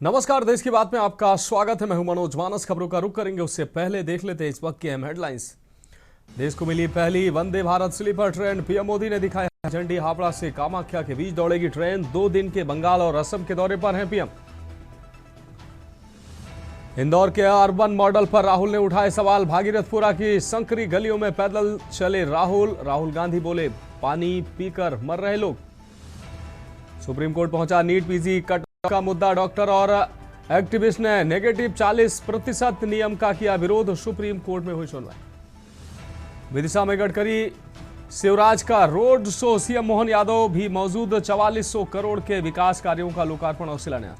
नमस्कार, देश की बात में आपका स्वागत है। मैं हूं मनोज मानस। खबरों का रुख करेंगे उससे पहले देख लेते हैं इस वक्त की अहम हेडलाइंस। देश को मिली पहली Vande Bharat sleeper train. PM Modi ने दिखाया झंडी। हावड़ा से कामाख्या के बीच दौड़ेगी ट्रेन। 2 दिन के बंगाल और असम के दौरे पर हैं पीएम। इंदौर के अर्बन मॉडल पर राहुल ने उठाए सवाल। भागीरथपुरा की संकरी गलियों में पैदल चले राहुल गांधी बोले, पानी पीकर मर रहे लोग। सुप्रीम कोर्ट पहुंचा नीट पीजी कट का मुद्दा। डॉक्टर और एक्टिविस्ट ने नेगेटिव 40% नियम का किया विरोध। सुप्रीम कोर्ट में हुई सुनवाई। विदिशा में गडकरी शिवराज का road show. CM Mohan Yadav भी मौजूद। 4400 करोड़ के विकास कार्यों का लोकार्पण और शिलान्यास।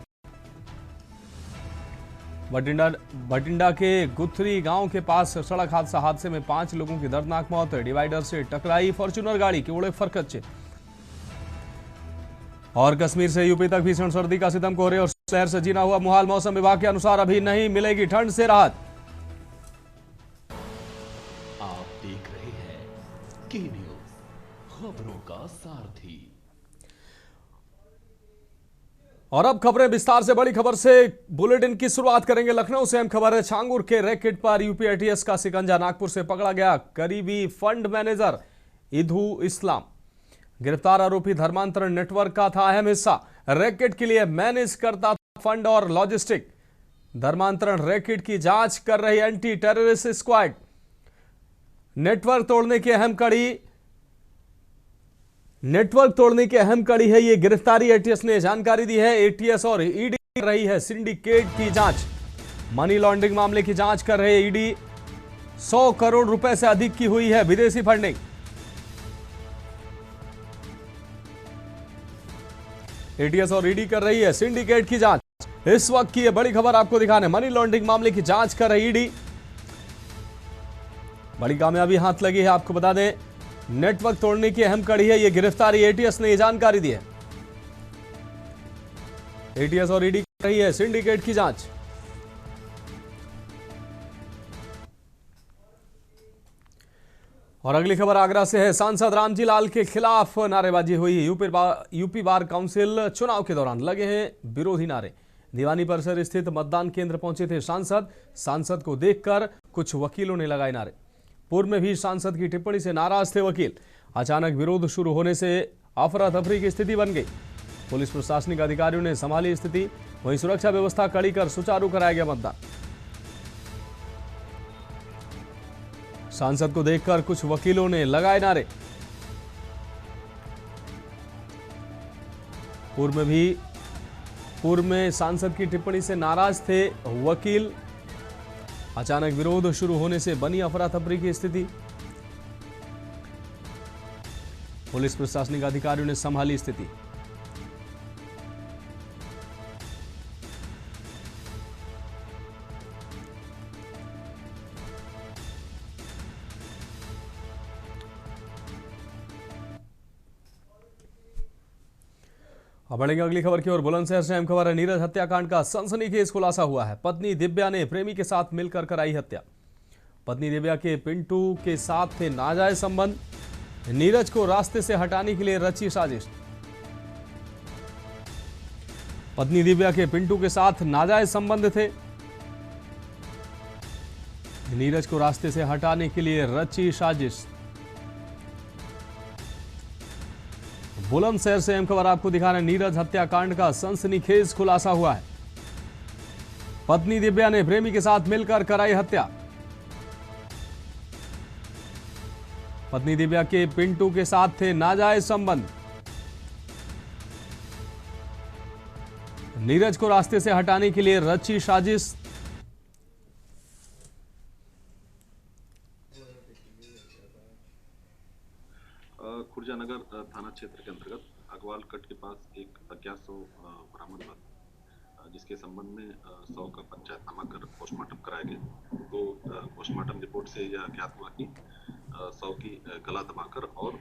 भटिंडा के गुथरी गांव के पास सड़क हादसे में 5 लोगों की दर्दनाक मौत। डिवाइडर से टकराई फॉर्च्यूनर गाड़ी के उड़े फरकच्चे। और कश्मीर से यूपी तक भीषण सर्दी का सितम कोहरे और शहर से जीना हुआ मुहाल। मौसम विभाग के अनुसार अभी नहीं मिलेगी ठंड से राहत। आप देख रहे हैं के न्यूज, खबरों का सारथी। और अब खबरें विस्तार से। बड़ी खबर से बुलेटिन की शुरुआत करेंगे। लखनऊ से अहम खबर है। छांगुर के रैकेट पर यूपी एटीएस का शिकंजा। नागपुर से पकड़ा गया करीबी फंड मैनेजर इधू इस्लाम। गिरफ्तार आरोपी धर्मांतरण नेटवर्क का था अहम हिस्सा। रैकेट के लिए मैनेज करता था फंड और लॉजिस्टिक। धर्मांतरण रैकेट की जांच कर रही एंटी टेररिस्ट स्क्वाड। नेटवर्क तोड़ने की अहम कड़ी है ये गिरफ्तारी। एटीएस ने जानकारी दी है। एटीएस और ईडी कर रही है सिंडिकेट की जांच। मनी लॉन्ड्रिंग मामले की जांच कर रहे ईडी। 100 करोड़ रुपए से अधिक की हुई है विदेशी फंडिंग। एटीएस और ईडी कर रही है सिंडिकेट की जांच। इस वक्त की यह बड़ी खबर आपको दिखाने। मनी लॉन्ड्रिंग मामले की जांच कर रही ईडी। बड़ी कामयाबी हाथ लगी है। आपको बता दें, नेटवर्क तोड़ने की अहम कड़ी है यह गिरफ्तारी। एटीएस ने यह जानकारी दी है। एटीएस और ईडी कर रही है सिंडिकेट की जांच। और अगली खबर आगरा से है। सांसद रामजी लाल के खिलाफ नारेबाजी हुई। यूपी बार काउंसिल चुनाव के दौरान लगे हैं विरोधी नारे। दीवानी परिसर स्थित मतदान केंद्र पहुंचे थे सांसद को देखकर कुछ वकीलों ने लगाए नारे। पूर्व में भी सांसद की टिप्पणी से नाराज थे वकील। अचानक विरोध शुरू होने से अफरा तफरी की स्थिति बन गई। पुलिस प्रशासनिक अधिकारियों ने संभाली स्थिति। वहीं सुरक्षा व्यवस्था कड़ी कर सुचारू कराया गया मतदान। सांसद को देखकर कुछ वकीलों ने लगाए नारे। पूर्व में सांसद की टिप्पणी से नाराज थे वकील। अचानक विरोध शुरू होने से बनी अफरा तफरी की स्थिति। पुलिस प्रशासनिक अधिकारियों ने संभाली स्थिति। अब बढ़ेंगे अगली खबर की ओर। बुलंदशहर से अहम खबर है। नीरज हत्याकांड का सनसनीखेज खुलासा हुआ है। पत्नी दिव्या ने प्रेमी के साथ मिलकर कराई हत्या। पत्नी दिव्या के पिंटू के साथ थे नाजायज संबंध। नीरज को रास्ते से हटाने के लिए रची साजिश। पत्नी दिव्या के पिंटू के साथ नाजायज संबंध थे। नीरज को रास्ते से हटाने के लिए रची साजिश। बुलंदशहर से अहम खबर आपको दिखा रहे हैं। नीरज हत्याकांड का सनसनीखेज खुलासा हुआ है। पत्नी दिव्या ने प्रेमी के साथ मिलकर कराई हत्या। पत्नी दिव्या के पिंटू के साथ थे नाजायज संबंध। नीरज को रास्ते से हटाने के लिए रची साजिश। खुर्जानगर थाना क्षेत्र के अंतर्गत अगवाल कट के पास एक अज्ञात शव बरामद हुआ, जिसके संबंध में 100 का पंचायतनामा कर पोस्टमार्टम कराया गया। तो पोस्टमार्टम रिपोर्ट से यह ज्ञात हुआ कि शव की गला दबाकर और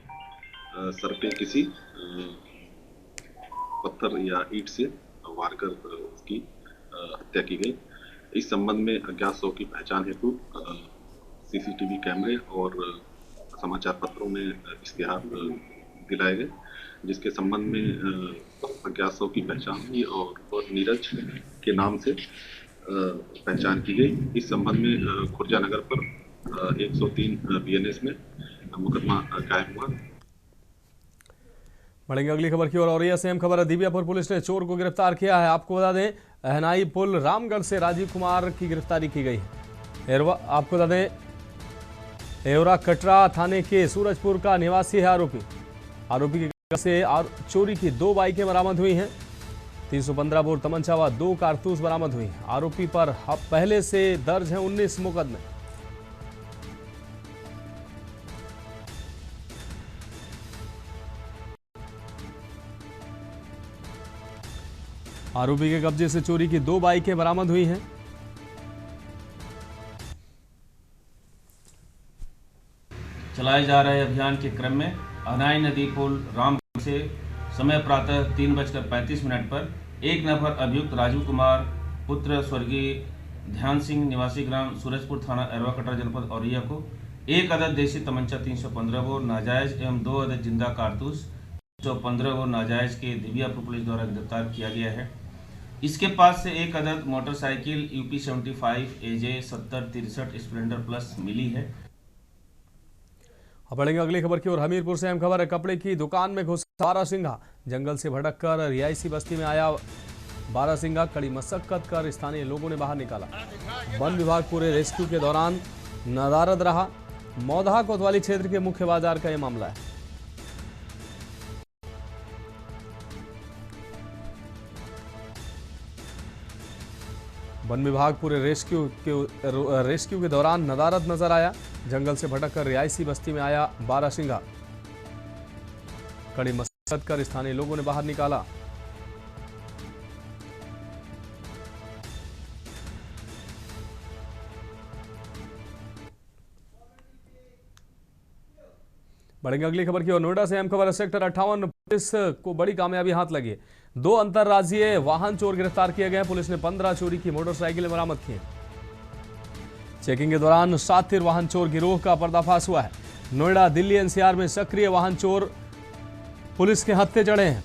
सर पे किसी पत्थर या ईंट से वार कर उसकी हत्या की गई। इस संबंध में अज्ञात शव की पहचान हेतु सीसीटीवी कैमरे और समाचार पत्रों में इश्तिहार दिलाए गए, जिसके संबंध में अज्ञात शव की पहचान हुई और नीरज के नाम से पहचान की गई। इस संबंध में खुर्जा नगर पर 103 बीएनएस में मुकदमा कायम हुआ। बढ़ेंगे अगली खबर की ओर। और यह सेम खबर है, दिव्यापुर पुलिस ने चोर को गिरफ्तार किया है। आपको बता दें, अहनाई पुल रामगढ़ से राजीव कुमार की गिरफ्तारी की गई है। आपको बता दें, एवरा कटरा थाने के सूरजपुर का निवासी है आरोपी। आरोपी के घर से चोरी की 2 बाइकें बरामद हुई हैं। 315 बोर तमंचा व 2 कारतूस बरामद हुई हैं। आरोपी पर पहले से दर्ज है 19 मुकदमे। आरोपी के कब्जे से चोरी की 2 बाइकें बरामद हुई हैं। चलाए जा रहे अभियान के क्रम में अहनाई नदी पुल रामगढ़ से समय प्रातः 3:35 पर एक नफर अभियुक्त राजीव कुमार पुत्र स्वर्गीय ध्यान सिंह निवासी ग्राम सूरजपुर थाना एरवा कटरा जनपद औरैया को 1 अदद देसी तमंचा 315 बोर नाजायज एवं 2 अदद जिंदा कारतूस 115 बोर नाजायज के दिव्यापुर पुलिस द्वारा गिरफ्तार किया गया है। इसके पास से 1 अदद motorcycle UP 75 AJ 7063 Splendor Plus मिली है। अब बढ़ेंगे अगली खबर की ओर। हमीरपुर से अहम खबर है, कपड़े की दुकान में घुसा बारासिंगा। जंगल से भटककर रिहायशी बस्ती में आया बारासिंगा कड़ी मशक्कत कर स्थानीय लोगों ने बाहर निकाला। वन विभाग पूरे रेस्क्यू के दौरान नदारद रहा। मौधा कोतवाली क्षेत्र के मुख्य बाजार का यह मामला है। वन विभाग पूरे रेस्क्यू के दौरान नदारद नजर आया। जंगल से भटककर रिहायशी बस्ती में आया बारासिंगा कड़ी मशक्कत कर स्थानीय लोगों ने बाहर निकाला। बढ़ेंगे अगली खबर की ओर। नोएडा से अहम खबर है, सेक्टर 58 पुलिस को बड़ी कामयाबी हाथ लगी है। 2 अंतरराज्यीय वाहन चोर गिरफ्तार किए गए। पुलिस ने 15 चोरी की मोटरसाइकिलें बरामद की। चेकिंग के दौरान शातिर वाहन चोर गिरोह का पर्दाफाश हुआ है। नोएडा दिल्ली NCR में सक्रिय वाहन चोर पुलिस के हत्थे चढ़े हैं।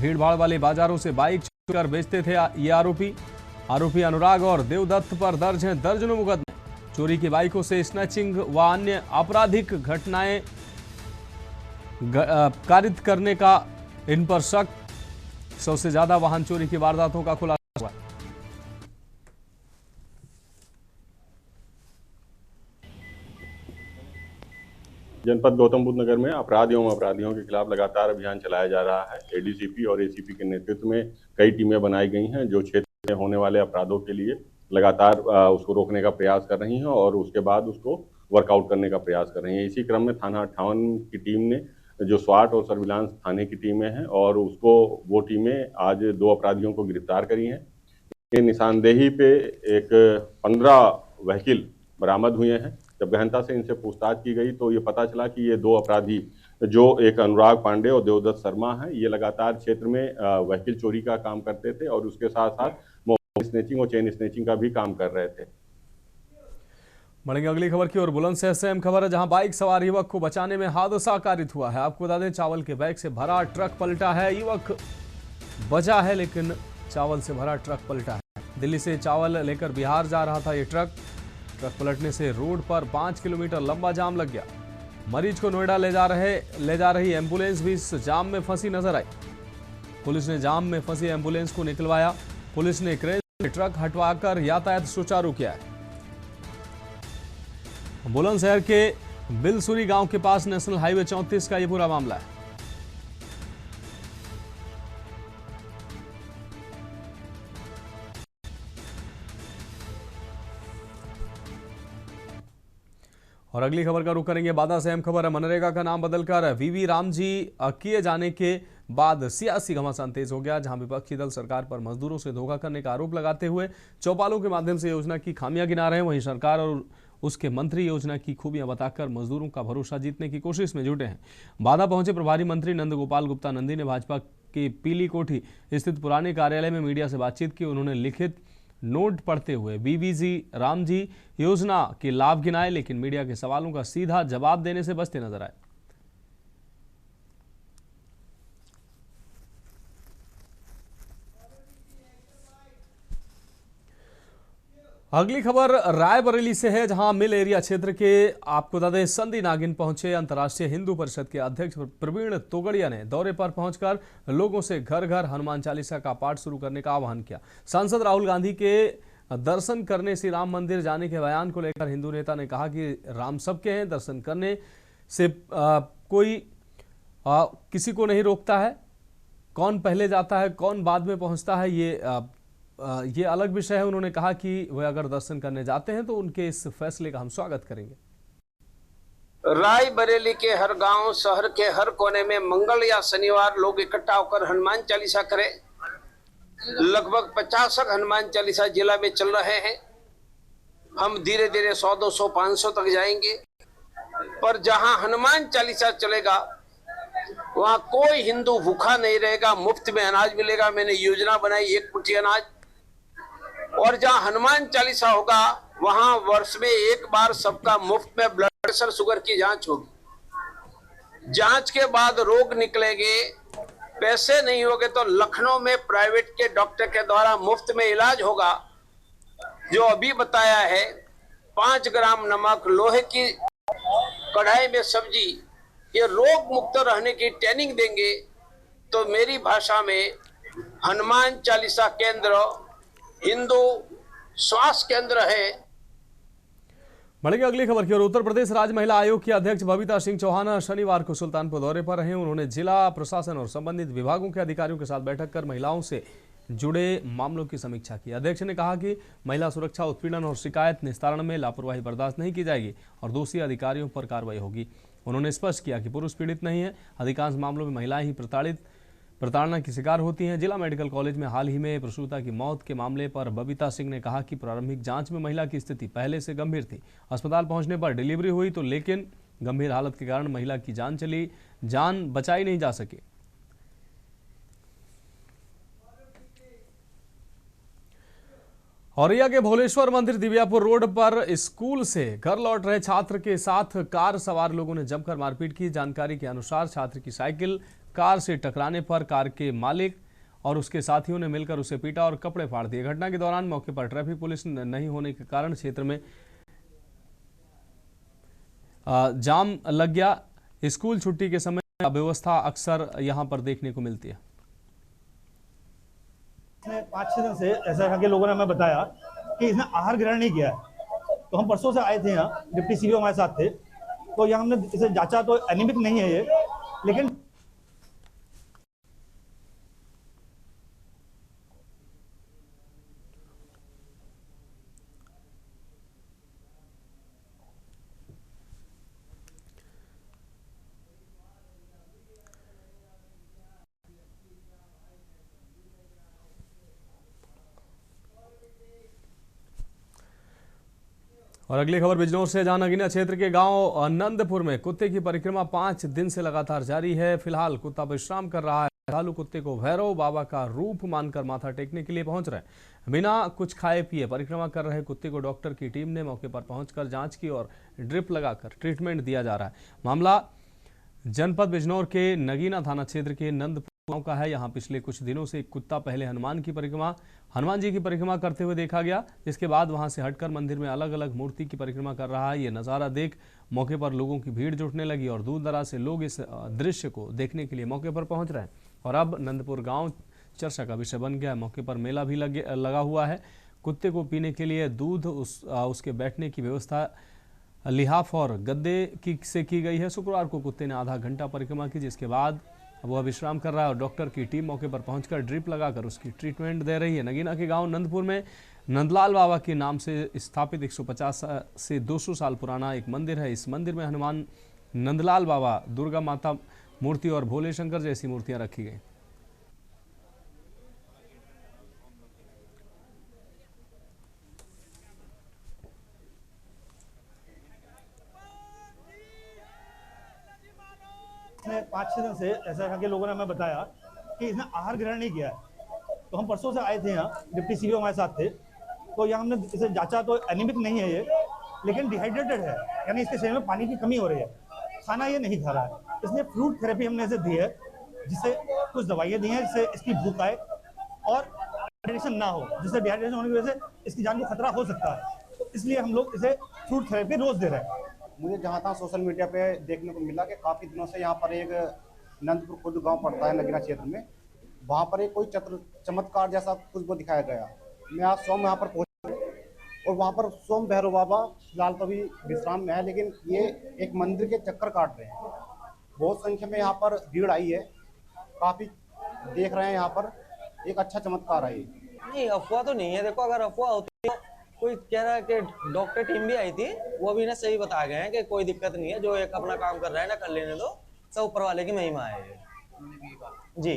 भीड़ भाड़ वाले बाजारों से बाइक चोरी कर बेचते थे ये आरोपी अनुराग और देवदत्त पर दर्ज हैं दर्जनों मुकदमे। चोरी की बाइकों से स्नैचिंग व अन्य आपराधिक घटनाएं कारित करने का इन पर शक। 100 से ज्यादा वाहन चोरी की वारदातों का खुलासा हुआ है। जनपद गौतम बुद्ध नगर में अपराध एवं अपराधियों के खिलाफ लगातार अभियान चलाया जा रहा है। ADCP और ACP के नेतृत्व में कई टीमें बनाई गई हैं जो क्षेत्र में होने वाले अपराधों के लिए लगातार उसको रोकने का प्रयास कर रही हैं और उसके बाद उसको वर्कआउट करने का प्रयास कर रही हैं। इसी क्रम में थाना 58 की टीम ने जो स्वाट और सर्विलांस थाने की टीमें हैं और वो टीमें आज 2 अपराधियों को गिरफ्तार करी हैं। ये निशानदेही पे एक 15 व्हीकल बरामद हुए हैं। जब गहनता से इनसे पूछताछ की गई तो ये पता चला कि ये 2 अपराधी जो एक अनुराग पांडे और देवदत्त शर्मा हैं, ये लगातार क्षेत्र में व्हीकल चोरी का काम करते थे और उसके साथ साथ स्नेचिंग और चेन स्नेचिंग का भी काम कर रहे थे। बढ़ेंगे अगली खबर की ओर। बुलंदशहर से अहम खबर है, जहां बाइक सवार युवक को बचाने में हादसा कारित हुआ है। आपको बता दें, चावल के बैग से भरा ट्रक पलटा है। युवक बचा है लेकिन चावल से भरा ट्रक पलटा है। दिल्ली से चावल लेकर बिहार जा रहा था ये ट्रक पलटने से रोड पर 5 किलोमीटर लंबा जाम लग गया। मरीज को नोएडा ले जा रही एम्बुलेंस भी इस जाम में फंसी नजर आई। पुलिस ने जाम में फंसी एम्बुलेंस को निकलवाया। पुलिस ने क्रेन से ट्रक हटवाकर यातायात सुचारू किया है। बुलंदशहर के बिलसुरी गांव के पास नेशनल हाईवे 34 का यह पूरा मामला है। और अगली खबर का रुख करेंगे बादा से। अहम खबर है, मनरेगा का नाम बदलकर VV रामजी किए जाने के बाद सियासी घमासान तेज हो गया, जहां विपक्षी दल सरकार पर मजदूरों से धोखा करने का आरोप लगाते हुए चौपालों के माध्यम से योजना की खामियां गिना रहे हैं। वहीं सरकार और उसके मंत्री योजना की खूबियां बताकर मजदूरों का भरोसा जीतने की कोशिश में जुटे हैं। बादा पहुंचे प्रभारी मंत्री नंदगोपाल गुप्ता नंदी ने भाजपा के पीली कोठी स्थित पुराने कार्यालय में मीडिया से बातचीत की। उन्होंने लिखित नोट पढ़ते हुए VV रामजी योजना के लाभ गिनाए, लेकिन मीडिया के सवालों का सीधा जवाब देने से बचते नजर आए। अगली खबर रायबरेली से है, जहां मिल एरिया क्षेत्र के आपको बता दें संदी नागिन पहुंचे अंतर्राष्ट्रीय हिंदू परिषद के अध्यक्ष प्रवीण तोगड़िया ने दौरे पर पहुंचकर लोगों से घर घर हनुमान चालीसा का पाठ शुरू करने का आह्वान किया। सांसद राहुल गांधी के दर्शन करने से राम मंदिर जाने के बयान को लेकर हिंदू नेता ने कहा कि राम सबके हैं, दर्शन करने से कोई किसी को नहीं रोकता है। कौन पहले जाता है कौन बाद में पहुंचता है ये अलग विषय है। उन्होंने कहा कि वे अगर दर्शन करने जाते हैं तो उनके इस फैसले का हम स्वागत करेंगे। रायबरेली के हर गांव शहर के हर कोने में मंगल या शनिवार लोग इकट्ठा होकर हनुमान चालीसा करें। लगभग 50 हनुमान चालीसा जिला में चल रहे हैं। हम धीरे धीरे 100, 200, 500 तक जाएंगे, पर जहां हनुमान चालीसा चलेगा वहां कोई हिंदू भूखा नहीं रहेगा, मुफ्त में अनाज मिलेगा। मैंने योजना बनाई 1 मुट्ठी अनाज। और जहां हनुमान चालीसा होगा वहां वर्ष में एक बार सबका मुफ्त में ब्लड प्रेशर शुगर की जांच होगी। जांच के बाद रोग निकलेंगे, पैसे नहीं होंगे तो लखनऊ में प्राइवेट के डॉक्टर के द्वारा मुफ्त में इलाज होगा। जो अभी बताया है 5 ग्राम नमक, लोहे की कढ़ाई में सब्जी, ये रोग मुक्त रहने की ट्रेनिंग देंगे। तो मेरी भाषा में हनुमान चालीसा केंद्र हिंदू स्वास्थ्य केंद्र है। बढ़ेंगे अगली खबर की ओर। उत्तर प्रदेश राज्य महिला आयोग की अध्यक्ष बबीता सिंह चौहान शनिवार को सुल्तानपुर दौरे पर रहे। उन्होंने जिला प्रशासन और संबंधित विभागों के अधिकारियों के साथ बैठक कर महिलाओं से जुड़े मामलों की समीक्षा की। अध्यक्ष ने कहा कि महिला सुरक्षा, उत्पीड़न और शिकायत निस्तारण में लापरवाही बर्दाश्त नहीं की जाएगी और दोषी अधिकारियों पर कार्रवाई होगी। उन्होंने स्पष्ट किया कि पुरुष पीड़ित नहीं है, अधिकांश मामलों में महिलाएं ही प्रताड़ना की शिकार होती हैं। जिला मेडिकल कॉलेज में हाल ही में प्रसूता की मौत के मामले पर बबीता सिंह ने कहा कि प्रारंभिक जांच में महिला की स्थिति पहले से गंभीर थी। अस्पताल पहुंचने पर डिलीवरी हुई तो लेकिन गंभीर हालत के कारण महिला की जान बचाई नहीं जा सकी। औरैया के भोलेश्वर मंदिर दिव्यापुर रोड पर स्कूल से घर लौट रहे छात्र के साथ कार सवार लोगों ने जमकर मारपीट की। जानकारी के अनुसार छात्र की साइकिल कार से टकराने पर कार के मालिक और उसके साथियों ने मिलकर उसे पीटा और कपड़े फाड़ दिए। घटना के दौरान मौके पर ट्रैफिक पुलिस नहीं होने के कारण क्षेत्र में जाम लग गया। स्कूल छुट्टी के समय अव्यवस्था अक्सर यहां पर देखने को मिलती है। 5-6 दिन से ऐसा यहाँ के लोगों ने हमें बताया कि इसने आहार ग्रहण नहीं किया है। तो हम परसों से आए थे यहाँ, डिप्टी सीओ हमारे साथ थे, तो यहाँ हमने इसे जांचा तो एनीमिक नहीं है ये, लेकिन और अगली खबर बिजनौर से, जहां नगीना क्षेत्र के गांव नंदपुर में कुत्ते की परिक्रमा 5 दिन से लगातार जारी है। फिलहाल कुत्ता विश्राम कर रहा है। श्रद्धालु कुत्ते को भैरव बाबा का रूप मानकर माथा टेकने के लिए पहुंच रहे हैं। बिना कुछ खाए पिए परिक्रमा कर रहे कुत्ते को डॉक्टर की टीम ने मौके पर पहुंचकर जांच की और ड्रिप लगाकर ट्रीटमेंट दिया जा रहा है। मामला जनपद बिजनौर के नगीना थाना क्षेत्र के नंदपुर गांव का है। यहां पिछले कुछ दिनों से एक कुत्ता पहले हनुमान जी की परिक्रमा करते हुए देखा गया, जिसके बाद वहां से हटकर मंदिर में अलग अलग मूर्ति की परिक्रमा कर रहा है। ये नज़ारा देख मौके पर लोगों की भीड़ जुटने लगी और दूर दराज से लोग इस दृश्य को देखने के लिए मौके पर पहुंच रहे हैं। और अब नंदपुर गांव चर्चा का विषय बन गया है। मौके पर मेला भी लगा हुआ है। कुत्ते को पीने के लिए दूध, उसके बैठने की व्यवस्था लिहाफ और गद्दे से की गई है। शुक्रवार को कुत्ते ने आधा घंटा परिक्रमा की, जिसके बाद वह विश्राम कर रहा है और डॉक्टर की टीम मौके पर पहुंचकर ड्रिप लगाकर उसकी ट्रीटमेंट दे रही है। नगीना के गांव नंदपुर में नंदलाल बाबा के नाम से स्थापित 150 से 200 साल पुराना एक मंदिर है। इस मंदिर में हनुमान, नंदलाल बाबा, दुर्गा माता मूर्ति और भोले शंकर जैसी मूर्तियां रखी गई। इसने 5-6 दिन से ऐसा यहाँ के लोगों ने हमें बताया कि इसने आहार ग्रहण नहीं किया है। तो हम परसों से आए थे यहाँ, डिप्टी सीओ हमारे साथ थे, तो यहाँ हमने इसे जांचा तो एनीमिक नहीं है ये, लेकिन डिहाइड्रेटेड है, यानी इसके शरीर में पानी की कमी हो रही है। खाना ये नहीं खा रहा है, इसलिए फ्रूट थेरेपी हमने इसे दी है, जिससे कुछ दवाइयाँ दी हैं जिससे इसकी भूख आए और डिहाइड्रेशन ना हो, जिससे डिहाइड्रेशन होने की वजह से इसकी जान को खतरा हो सकता है। तो इसलिए हम लोग इसे फ्रूट थेरेपी रोज दे रहे हैं। मुझे जहाँ तहाँ सोशल मीडिया पे देखने को मिला कि काफ़ी दिनों से यहाँ पर एक नंदपुर खुद गांव पड़ता है नगीना क्षेत्र में, वहाँ पर एक कोई चमत्कार जैसा कुछ को दिखाया गया। मैं आज सोम यहाँ पर पहुँचा और वहाँ पर सोम भैरव बाबा फिलहाल तो अभी विश्राम में है, लेकिन ये एक मंदिर के चक्कर काट रहे हैं। बहुत संख्या में यहाँ पर भीड़ आई है, काफ़ी देख रहे हैं यहाँ पर, एक अच्छा चमत्कार है ये। नहीं, अफवाह तो नहीं है। देखो, अगर अफवाह होती है, कोई कह रहा है कि डॉक्टर टीम भी आई थी, वो भी ना सही बता गए हैं कि कोई दिक्कत नहीं है, जो एक अपना काम कर रहा है ना कर लेने दो, सब ऊपर वाले की महिमा है जी।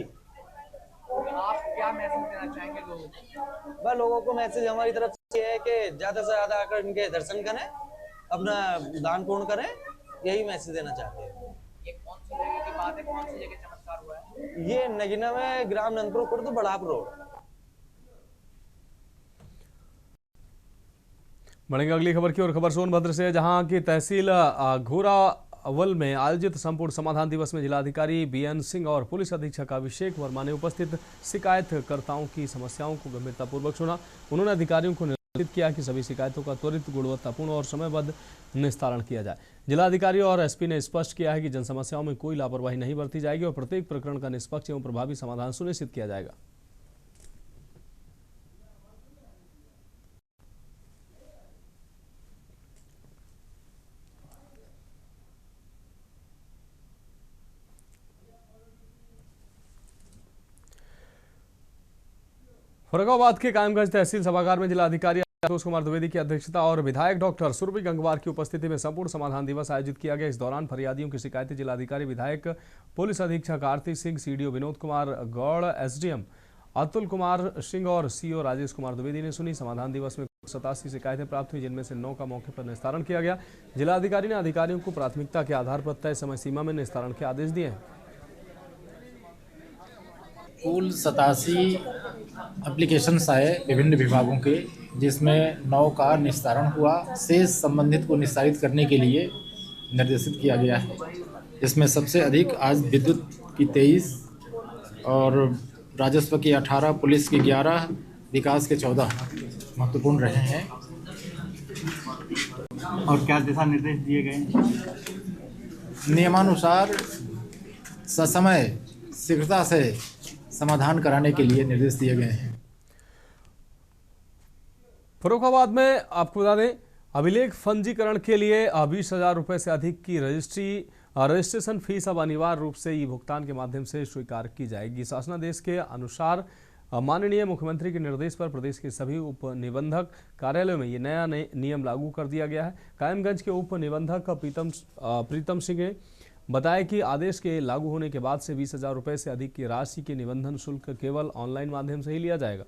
आप क्या मैसेज देना चाहेंगे लोगों को? बस लोगों को मैसेज हमारी तरफ से है कि ज्यादा से ज्यादा आकर इनके दर्शन करें, अपना दान पूर्ण करें, यही मैसेज देना चाहते हैं। ये कौन सी जगह की बात है, कौन सी जगह चमत्कार हुआ है? ये नगीना में ग्राम नंदपुर खुर्द बड़ाप रोड। बढ़ेंगे अगली खबर की और। खबर सोनभद्र से, जहां की तहसील घोरावल में आयोजित संपूर्ण समाधान दिवस में जिलाधिकारी बीएन सिंह और पुलिस अधीक्षक अभिषेक वर्मा ने उपस्थित शिकायतकर्ताओं की समस्याओं को गंभीरतापूर्वक सुना। उन्होंने अधिकारियों को निर्देशित किया कि सभी शिकायतों का त्वरित, गुणवत्तापूर्ण और समयबद्ध निस्तारण किया जाए। जिलाधिकारी और एसपी ने स्पष्ट किया है कि जन समस्याओं में कोई लापरवाही नहीं बरती जाएगी और प्रत्येक प्रकरण का निष्पक्ष एवं प्रभावी समाधान सुनिश्चित किया जाएगा। फर्रुखाबाद के कायमगंज तहसील सभागार में जिलाधिकारी आशुतोष कुमार द्विवेदी की अध्यक्षता और विधायक डॉक्टर सुरभि गंगवार की उपस्थिति में संपूर्ण समाधान दिवस आयोजित किया गया। इस दौरान फरियादियों की शिकायतें जिलाधिकारी, विधायक, पुलिस अधीक्षक आरती सिंह, सीडीओ विनोद कुमार गौड़, एसडीएम अतुल कुमार सिंह और सीओ राजेश कुमार द्विवेदी ने सुनी। समाधान दिवस में 87 शिकायतें प्राप्त हुई, जिनमें से 9 का मौके पर निस्तारण किया गया। जिलाधिकारी ने अधिकारियों को प्राथमिकता के आधार पर तय समय सीमा में निस्तारण के आदेश दिए हैं। कुल 87 एप्लीकेशंस आए विभिन्न विभागों के, जिसमें 9 का निस्तारण हुआ। शेष संबंधित को निस्तारित करने के लिए निर्देशित किया गया है। इसमें सबसे अधिक आज विद्युत की 23 और राजस्व की 18, पुलिस की 11, विकास के 14 महत्वपूर्ण रहे हैं। और क्या दिशा निर्देश दिए गए? नियमानुसार ससमय शीघ्रता से समाधान कराने के लिए निर्देश दिए गए हैं। फर्रुखाबाद में आपको बता दें, अभिलेख पंजीकरण के लिए 20,000 रुपये से अधिक की रजिस्ट्रेशन फीस अब अनिवार्य रूप से ई भुगतान के माध्यम से स्वीकार की जाएगी। शासनादेश के अनुसार माननीय मुख्यमंत्री के निर्देश पर प्रदेश के सभी उप निबंधक कार्यालयों में ये नया नियम लागू कर दिया गया है। कायमगंज के उप निबंधक प्रीतम सिंह ने बताया कि आदेश के लागू होने के बाद से 20,000 रुपये से अधिक की राशि के निबंधन शुल्क केवल ऑनलाइन माध्यम से ही लिया जाएगा।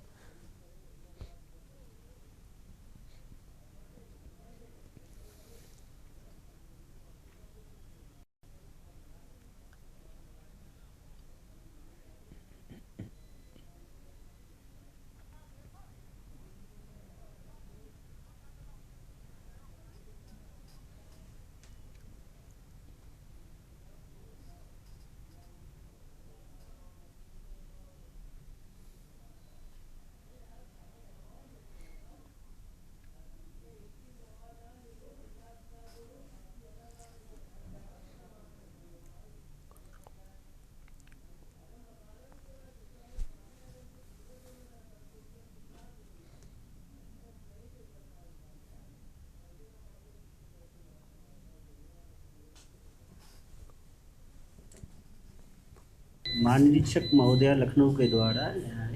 महानिरीक्षक महोदया लखनऊ के द्वारा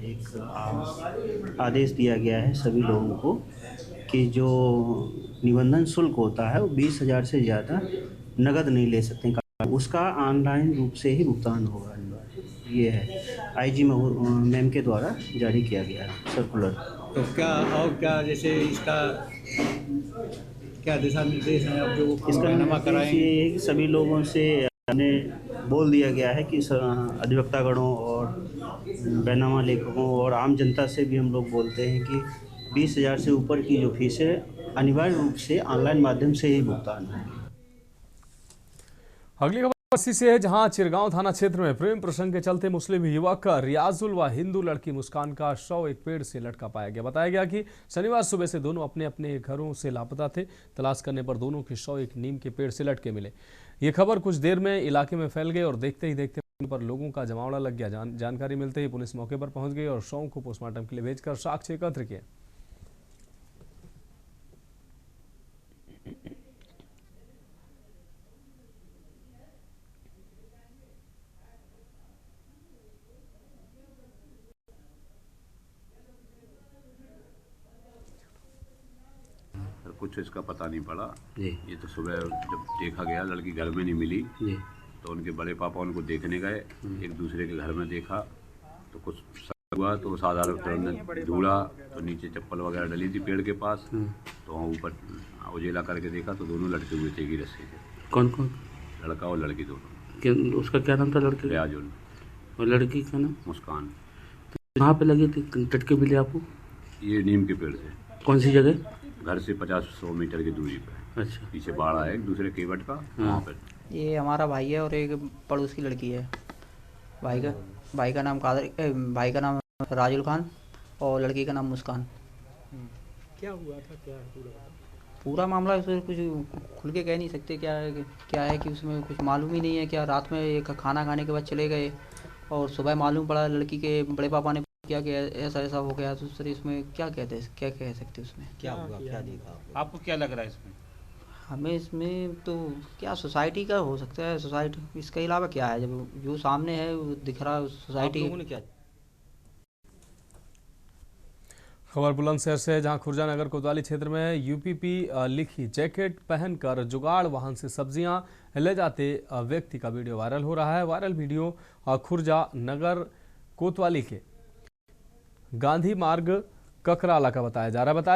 एक आदेश दिया गया है सभी लोगों को कि जो निबंधन शुल्क होता है वो 20,000 से ज़्यादा नगद नहीं ले सकते, उसका ऑनलाइन रूप से ही भुगतान होगा अनिवार्य। ये है आईजी मैम के द्वारा जारी किया गया है सर्कुलर। तो क्या और क्या जैसे इसका क्या दिशा निर्देश है? अब जो इसका ये है कि सभी लोगों से बोल दिया गया है कि अधिवक्तागणों और बैनामा लेखकों और आम जनता से भी हम लोग बोलते हैं कि 20,000 से ऊपर की जो फीस है अनिवार्य रूप से ऑनलाइन माध्यम से ही भुगतान होगी। अगली खबर वाराणसी से जहां चिरगांव थाना क्षेत्र में प्रेम प्रसंग के चलते मुस्लिम युवक रियाजुल व हिंदू लड़की मुस्कान का शव एक पेड़ से लटका पाया गया। बताया गया कि शनिवार सुबह से दोनों अपने अपने घरों से लापता थे। तलाश करने पर दोनों के शव एक नीम के पेड़ से लटके मिले। ये खबर कुछ देर में इलाके में फैल गई और देखते ही देखते पर लोगों का जमावड़ा लग गया। जानकारी मिलते ही पुलिस मौके पर पहुंच गई और शव को पोस्टमार्टम के लिए भेजकर साक्ष्य एकत्र किए। कुछ इसका पता नहीं पड़ा जी। ये तो सुबह जब देखा गया लड़की घर में नहीं मिली जी। तो उनके बड़े पापा उनको देखने गए, एक दूसरे के घर में देखा तो कुछ हुआ तो साधारण ने ढूंढा तो नीचे चप्पल वगैरह डली थी पेड़ के पास। तो वहाँ ऊपर उजेला करके देखा तो दोनों लड़के हुए थे गिरस से। कौन कौन? लड़का और लड़की दोनों। उसका क्या नाम था लड़के? रियाजुल। और लड़की का नाम? मुस्कान। तो कहाँ पे लगे थे टटके मिले आपको? ये नीम के पेड़ से। कौन सी जगह? घर से 50-100 मीटर की दूरी पे। अच्छा। पीछे बाड़ा है एक दूसरे केवट का वहाँ पर। ये हमारा भाई है और एक पड़ोस की लड़की है। भाई का नाम राजुल खान और लड़की का नाम मुस्कान। क्या हुआ था? क्या पूरा मामला उसमें कुछ खुल के कह नहीं सकते। क्या है कि उसमें कुछ मालूम ही नहीं है। क्या रात में एक खाना खाने के बाद चले गए और सुबह मालूम पड़ा लड़की के बड़े पापा ने क्या ऐसा ऐसा हो गया। तो सर इसमें क्या कह सकते उसमें क्या हुआ, क्या देखा आपको? क्या लग रहा है इसमें? हमें इसमें तो क्या सोसाइटी का हो सकता है। सोसाइटी इसके अलावा क्या है? जब जो सामने है वो दिख रहा है सोसाइटी। लोगों ने क्या? खबर बुलंदशहर से जहां खुर्जा नगर कोतवाली क्षेत्र में यूपीपी लिखी जैकेट पहनकर जुगाड़ वाहन से सब्जियां ले जाते व्यक्ति का वीडियो वायरल हो रहा है। वायरल वीडियो खुर्जा नगर कोतवाली के गांधी मार्ग ककराला का बताया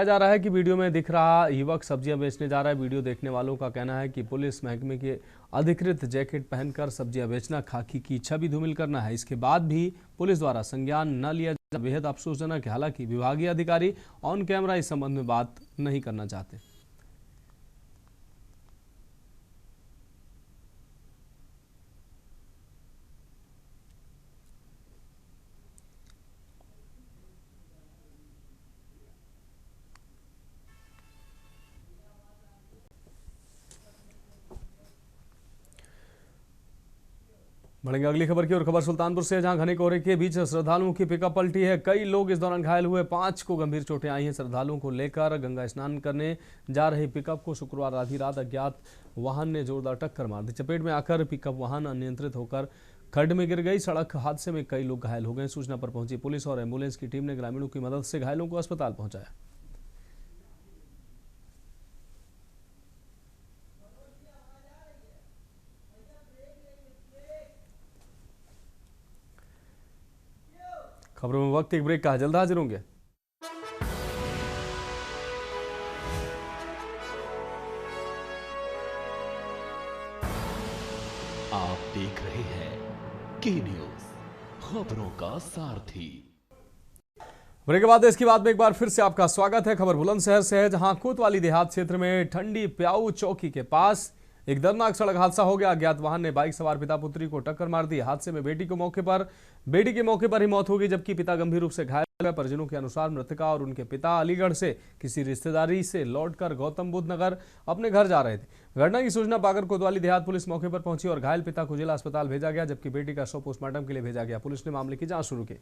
जा रहा है कि वीडियो में दिख रहा युवक सब्जियां बेचने जा रहा है। वीडियो देखने वालों का कहना है कि पुलिस महकमे के अधिकृत जैकेट पहनकर सब्जियां बेचना खाकी की छवि धूमिल करना है। इसके बाद भी पुलिस द्वारा संज्ञान न लिया जाना बेहद अफसोसजनक है। हालांकि विभागीय अधिकारी ऑन कैमरा इस संबंध में बात नहीं करना चाहते। बढ़ेंगे अगली खबर की और खबर सुल्तानपुर से जहां घने कोहरे के बीच श्रद्धालुओं की पिकअप पलटी है। कई लोग इस दौरान घायल हुए, 5 को गंभीर चोटें आई हैं। श्रद्धालुओं को लेकर गंगा स्नान करने जा रही पिकअप को शुक्रवार आधी रात अज्ञात वाहन ने जोरदार टक्कर मार दी। चपेट में आकर पिकअप वाहन अनियंत्रित होकर खड्ड में गिर गई। सड़क हादसे में कई लोग घायल हो गए। सूचना पर पहुंची पुलिस और एम्बुलेंस की टीम ने ग्रामीणों की मदद से घायलों को अस्पताल पहुंचाया। खबरों में वक्त एक ब्रेक का है, जल्द हाजिर होंगे। आप देख रहे हैं के न्यूज, खबरों का सारथी। ब्रेक के बाद इसकी बात में एक बार फिर से आपका स्वागत है। खबर बुलंदशहर से है जहां कोतवाली देहात क्षेत्र में ठंडी प्याऊ चौकी के पास एक दर्दनाक सड़क हादसा हो गया। अज्ञात वाहन ने बाइक सवार पिता पुत्री को टक्कर मार दी। हादसे में बेटी के मौके पर ही मौत हो गई, जबकि पिता गंभीर रूप से घायल हुआ। परिजनों के अनुसार मृतका और उनके पिता अलीगढ़ से किसी रिश्तेदारी से लौटकर गौतम बुद्ध नगर अपने घर जा रहे थे। घटना की सूचना पाकर कोतवाली देहात पुलिस मौके पर पहुंची और घायल पिता को जिला अस्पताल भेजा गया, जबकि बेटी का शव पोस्टमार्टम के लिए भेजा गया। पुलिस ने मामले की जांच शुरू की।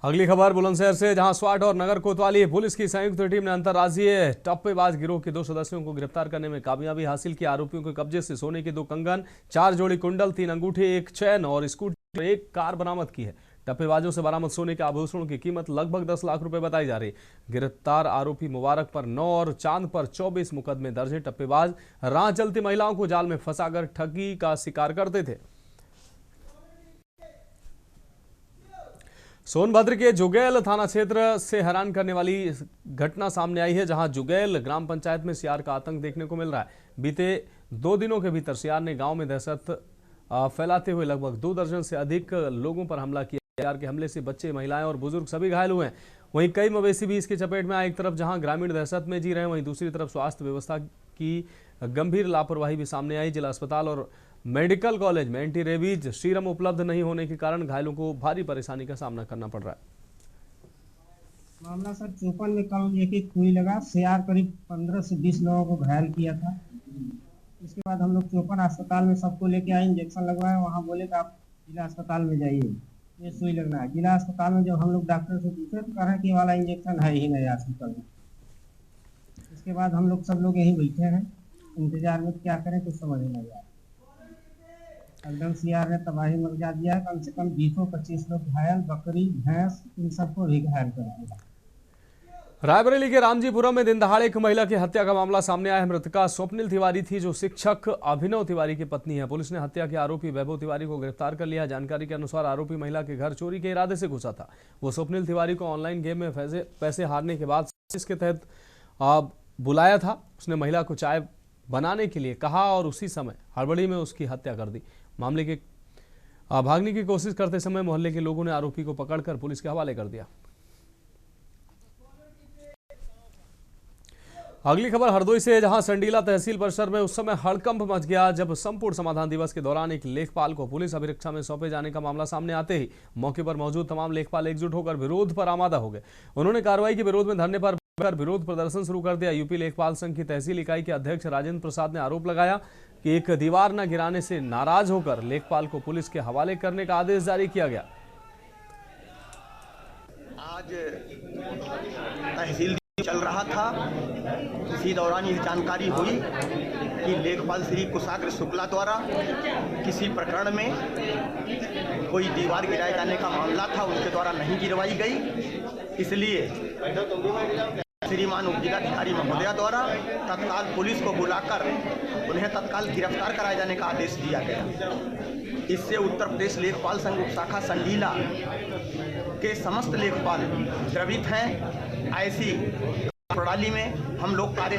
अगली खबर बुलंदशहर से जहां स्वाट और नगर कोतवाली पुलिस की संयुक्त टीम ने अंतर्राज्यीय टप्पेबाज गिरोह के 2 सदस्यों को गिरफ्तार करने में कामयाबी हासिल की। आरोपियों के कब्जे से सोने के 2 कंगन, 4 जोड़ी कुंडल, 3 अंगूठे, 1 चैन और स्कूटर, 1 कार बरामद की है। टप्पेबाजों से बरामद सोने के आभूषणों की कीमत लगभग 10 लाख रुपए बताई जा रही। गिरफ्तार आरोपी मुबारक पर 9 और चांद पर 24 मुकदमे दर्ज है। टप्पेबाज राह चलती महिलाओं को जाल में फंसाकर ठगी का शिकार करते थे। सोनभद्र के जुगैल थाना क्षेत्र से हैरान करने वाली घटना सामने आई है, जहां जुगैल ग्राम पंचायत में सियार का आतंक देखने को मिल रहा है। बीते 2 दिनों के भीतर सियार ने गांव में दहशत फैलाते हुए लगभग 2 दर्जन से अधिक लोगों पर हमला किया। के हमले से बच्चे, महिलाएं और बुजुर्ग सभी घायल हुए हैं। वहीं कई मवेशी भी इसकी चपेट में आए। एक तरफ जहां ग्रामीण दहशत में जी रहे हैं, वहीं दूसरी तरफ स्वास्थ्य व्यवस्था की गंभीर लापरवाही भी सामने आई। जिला अस्पताल और मेडिकल कॉलेज में एंटी रेबीज सीरम उपलब्ध नहीं होने के कारण घायलों को भारी परेशानी का सामना करना पड़ रहा है। मामला सर चौपन में कल एक सुई लगा, सीआर करीब 15 से 20 लोगों को घायल किया था। इसके बाद हम लोग चौपन अस्पताल में सबको लेके आए, इंजेक्शन लगवाए। वहाँ बोले कि आप जिला अस्पताल में जाइए, ये सुई लगना है। जिला अस्पताल में जब हम लोग डॉक्टर से पूछे तो कहा कि ये वाला इंजेक्शन है ही नहीं अस्पताल में। इसके बाद हम लोग सब लोग यहीं बैठे हैं इंतजार में, क्या करें कुछ समझ नहीं आ रहा। एकदम सीआर ने तबाही मचा दिया है। कम से कम 20-25 लोग घायल, बकरी, भैंस, इन सबको भी घायल कर दिया। रायबरेली के रामजीपुरम में दिन दहाड़े एक महिला की हत्या का मामला सामने आया है। मृतका स्वप्निल तिवारी थी, जो शिक्षक अभिनव तिवारी की पत्नी है। पुलिस ने हत्या के आरोपी वैभव तिवारी को गिरफ्तार कर लिया। जानकारी के अनुसार आरोपी महिला के घर चोरी के इरादे से घुसा था। वो स्वप्निल तिवारी को ऑनलाइन गेम में पैसे हारने के बाद इसके तहत बुलाया था। उसने महिला को चाय बनाने के लिए कहा और उसी समय हड़बड़ी में उसकी हत्या कर दी। मामले के भागने की कोशिश करते समय मोहल्ले के लोगों ने आरोपी को पकड़कर पुलिस के हवाले कर दिया। अगली खबर हरदोई से है, जहां संडीला तहसील परिसर में उस समय हड़कंप मच गया जब संपूर्ण समाधान दिवस के दौरान एक लेखपाल को पुलिस अभिरक्षा में सौंपे जाने का मामला सामने आते ही मौके पर मौजूद तमाम लेखपाल एकजुट होकर विरोध पर आमादा हो गए। उन्होंने कार्रवाई के विरोध में धरने पर विरोध प्रदर्शन शुरू कर दिया। यूपी लेखपाल संघ की तहसील इकाई के अध्यक्ष राजेंद्र प्रसाद ने आरोप लगाया कि एक दीवार न गिराने से नाराज होकर लेखपाल को पुलिस के हवाले करने का आदेश जारी किया गया। आज तहसील चल रहा था, इसी दौरान यह जानकारी हुई कि लेखपाल श्री कुशाग्र शुक्ला द्वारा किसी प्रकरण में कोई दीवार गिराए जाने का मामला था, उनके द्वारा नहीं गिरवाई गई। इसलिए श्रीमान उपजिलाधिकारी महोदया द्वारा तत्काल पुलिस को बुलाकर उन्हें तत्काल गिरफ्तार कराए जाने का आदेश दिया गया। इससे उत्तर प्रदेश लेखपाल संघ उपशाखा संडीला के समस्त लेखपाल द्रवित हैं। ऐसी प्रणाली में हम लोग कार्य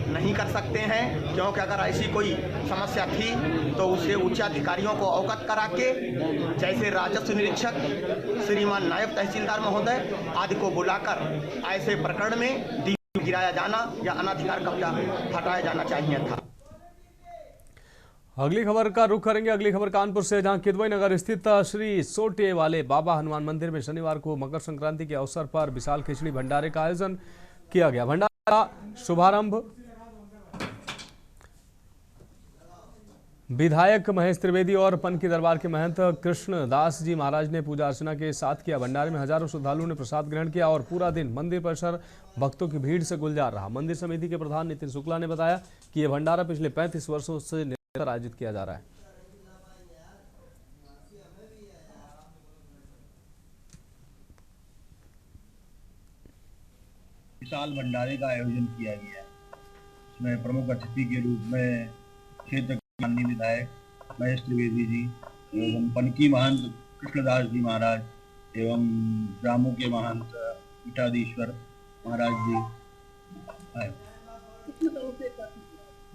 नहीं कर सकते हैं, क्योंकि अगर ऐसी कोई समस्या थी तो उसे उच्च अधिकारियों को अवगत करा के, जैसे राजस्व निरीक्षक, श्रीमान नायब तहसीलदार महोदय आदि को बुलाकर ऐसे प्रकरण में दीवार गिराया जाना या अनाधिकार कब्जा हटाया जाना चाहिए था। अगली खबर का रुख करेंगे। अगली खबर कानपुर से, जहां किदवई नगर स्थित श्री सोटे वाले बाबा हनुमान मंदिर में शनिवार को मकर संक्रांति के अवसर पर विशाल खिचड़ी भंडारे का आयोजन किया गया। भंडारा का शुभारंभ विधायक महेश त्रिवेदी और पनकी दरबार के महंत कृष्ण दास जी महाराज ने पूजा अर्चना के साथ किया। भंडारे में हजारों श्रद्धालुओं ने प्रसाद ग्रहण किया और पूरा दिन मंदिर परिसर भक्तों की भीड़ से गुलजार रहा। मंदिर समिति के प्रधान नितिन शुक्ला ने बताया कि यह भंडारा पिछले 35 वर्षों से निरंतर आयोजित किया जा रहा है। विशाल भंडारे का आयोजन किया गया। इसमें प्रमुख अतिथि के रूप में क्षेत्र के माननीय विधायक महेश त्रिवेदी जी एवं पनकी महंत कृष्णदास जी महाराज एवं रामू के महंत पीठाधीश्वर महाराज जी आए।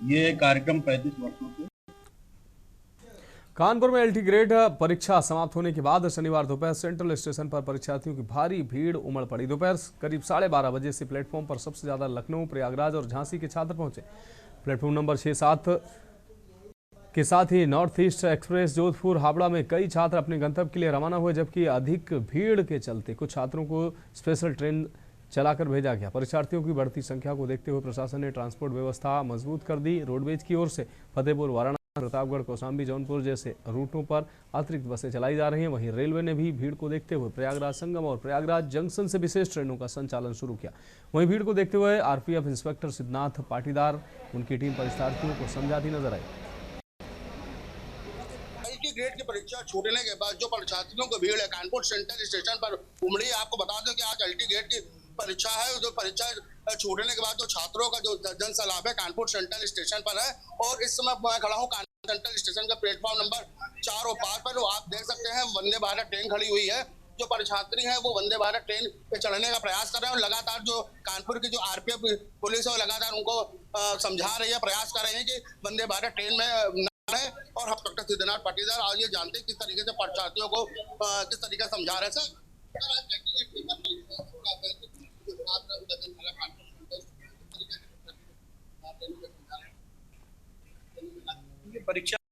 ये कार्यक्रम 35 वर्षों से। कानपुर में एलटी ग्रेड परीक्षा समाप्त होने के बाद शनिवार दोपहर सेंट्रल स्टेशन पर परीक्षार्थियों की भारी भीड़ उमड़ पड़ी। दोपहर करीब 12:30 बजे से प्लेटफॉर्म पर सबसे ज्यादा लखनऊ, प्रयागराज और झांसी के छात्र पहुंचे। प्लेटफॉर्म नंबर 6-7 के साथ ही North East Express Jodhpur Howrah में कई छात्र अपने गंतव्य के लिए रवाना हुए, जबकि अधिक भीड़ के चलते कुछ छात्रों को स्पेशल ट्रेन चलाकर भेजा गया। परीक्षार्थियों की बढ़ती संख्या को देखते हुए प्रशासन ने ट्रांसपोर्ट व्यवस्था मजबूत कर दी। रोडवेज की ओर से फतेहपुर, वाराणसी, प्रतापगढ़, कौशाम्बी, जौनपुर जैसे रूटों पर अतिरिक्त बसें चलाई जा रही हैं। वहीं रेलवे ने भी भीड़ को देखते हुए प्रयागराज संगम और प्रयागराज जंक्शन से विशेष ट्रेनों का संचालन शुरू किया। वहीं भीड़ को देखते हुए आरपीएफ इंस्पेक्टर सिद्धनाथ पाटीदार उनकी टीम परीक्षार्थियों को समझाती नजर आई। एलटी ग्रेड की परीक्षा छूटने के बाद जो परीक्षार्थियों की भीड़ है कानपुर सेंट्रल स्टेशन पर उमड़ी। आपको बता दें कि आज एलटी ग्रेड की परीक्षा है। जो परीक्षा छूटने के बाद जो छात्रों का जो जनसैलाब है कानपुर सेंट्रल स्टेशन पर है और इस समय मैं खड़ा हूँ कानपुर सेंट्रल स्टेशन का प्लेटफॉर्म नंबर 4 और 5 पर। आप देख सकते हैं वंदे भारत ट्रेन खड़ी हुई है। जो परीक्षार्थी हैं वो वंदे भारत ट्रेन पे चढ़ने का प्रयास कर रहे हैं और लगातार जो कानपुर की जो आरपीएफ पुलिस है वो लगातार उनको समझा रही है, प्रयास कर रही है कि वंदे भारत ट्रेन में है और हम डॉक्टर सिद्धनाथ पाटीदार आज ये जानते हैं किस तरीके से परीक्षार्थियों को किस तरीके से समझा रहे हैं।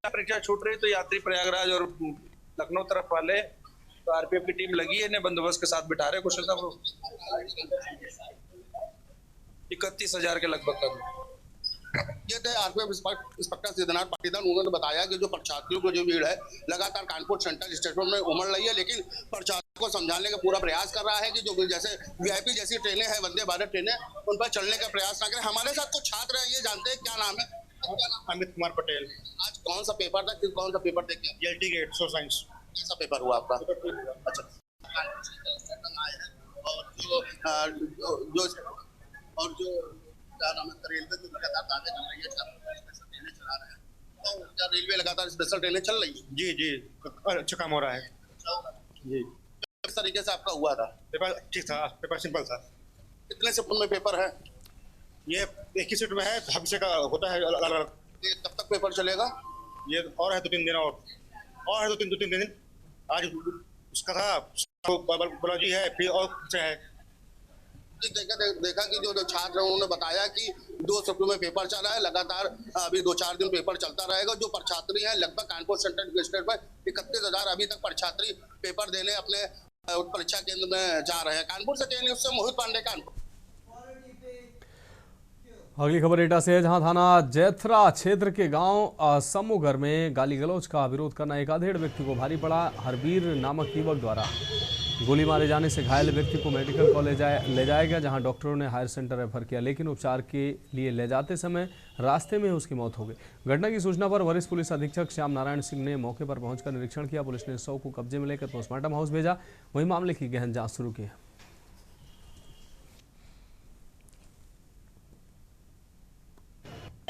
परीक्षा छूट रही तो यात्री प्रयागराज और लखनऊ तरफ वाले तो आरपीएफ की टीम लगी है, इन्हें बंदोबस्त के साथ बिठा रहे कुछ 31,000 के लगभग कर। ये थे आरपीएफ इंस्पेक्टर सिद्धनाथ पाटीदार। उन्होंने बताया कि जो परीक्षार्थियों को जो भीड़ है लगातार कानपुर सेंट्रल स्टेशन में उमड़ रही है, लेकिन परीक्षार्थियों को समझाने का पूरा प्रयास कर रहा है कि जो जैसे वीआईपी जैसी ट्रेनें हैं, वंदे भारत ट्रेनें, उन पर चलने का प्रयास ना करें। हमारे साथ कुछ छात्र हैं, ये जानते हैं क्या नाम है? अमित कुमार पटेल। आज कौन सा पेपर था, कौन सा पेपर देखे? LT get so science. कैसा पेपर हुआ आपका? अच्छा। और जो क्या नाम है, रेलवे जो लगातार ताज़ा चल रही है, स्पेशल ट्रेनें चला रहे हैं, तो क्या रेलवे लगातार स्पेशल ट्रेनें चल रही है? जी जी, अच्छा काम हो रहा है जी। किस तरीके से आपका हुआ था पेपर? ठीक था, पेपर सिंपल था। कितने शिफ्ट में पेपर है? ये एक ही शिफ्ट में है, हफ्ते का होता है अलग अलग। कब तक पेपर चलेगा? ये और है 2-3 दिन और है 2-3 दिन। आज उसका था बोला जी है, फिर और कुछ है। देखा कि जो छात्र हैं उन्होंने बताया कि 2 शिफ्ट में पेपर चल रहा है, लगातार अभी 2-4 दिन पेपर चलता रहेगा। जो परीक्षार्थी हैं लगभग कानपुर सेंट्रल स्टेशन पर 31,000 अभी तक परीक्षार्थी पेपर देने अपने परीक्षा केंद्र में जा रहे हैं। कानपुर से न्यूज़ से मोहित पांडे, कानपुर। अगली खबर एटा से है, जहां थाना जैथरा क्षेत्र के गांव समूहगर में गाली गलौज का विरोध करना एक आधेड़ व्यक्ति को भारी पड़ा। हरबीर नामक युवक द्वारा गोली मारे जाने से घायल व्यक्ति को मेडिकल कॉलेज ले जाया गया, जहां डॉक्टरों ने हायर सेंटर रेफर किया, लेकिन उपचार के लिए ले जाते समय रास्ते में उसकी मौत हो गई। घटना की सूचना पर वरिष्ठ पुलिस अधीक्षक श्याम नारायण सिंह ने मौके पर पहुंचकर निरीक्षण किया। पुलिस ने शव को कब्जे में लेकर पोस्टमार्टम हाउस भेजा, वहीं मामले की गहन जाँच शुरू की है।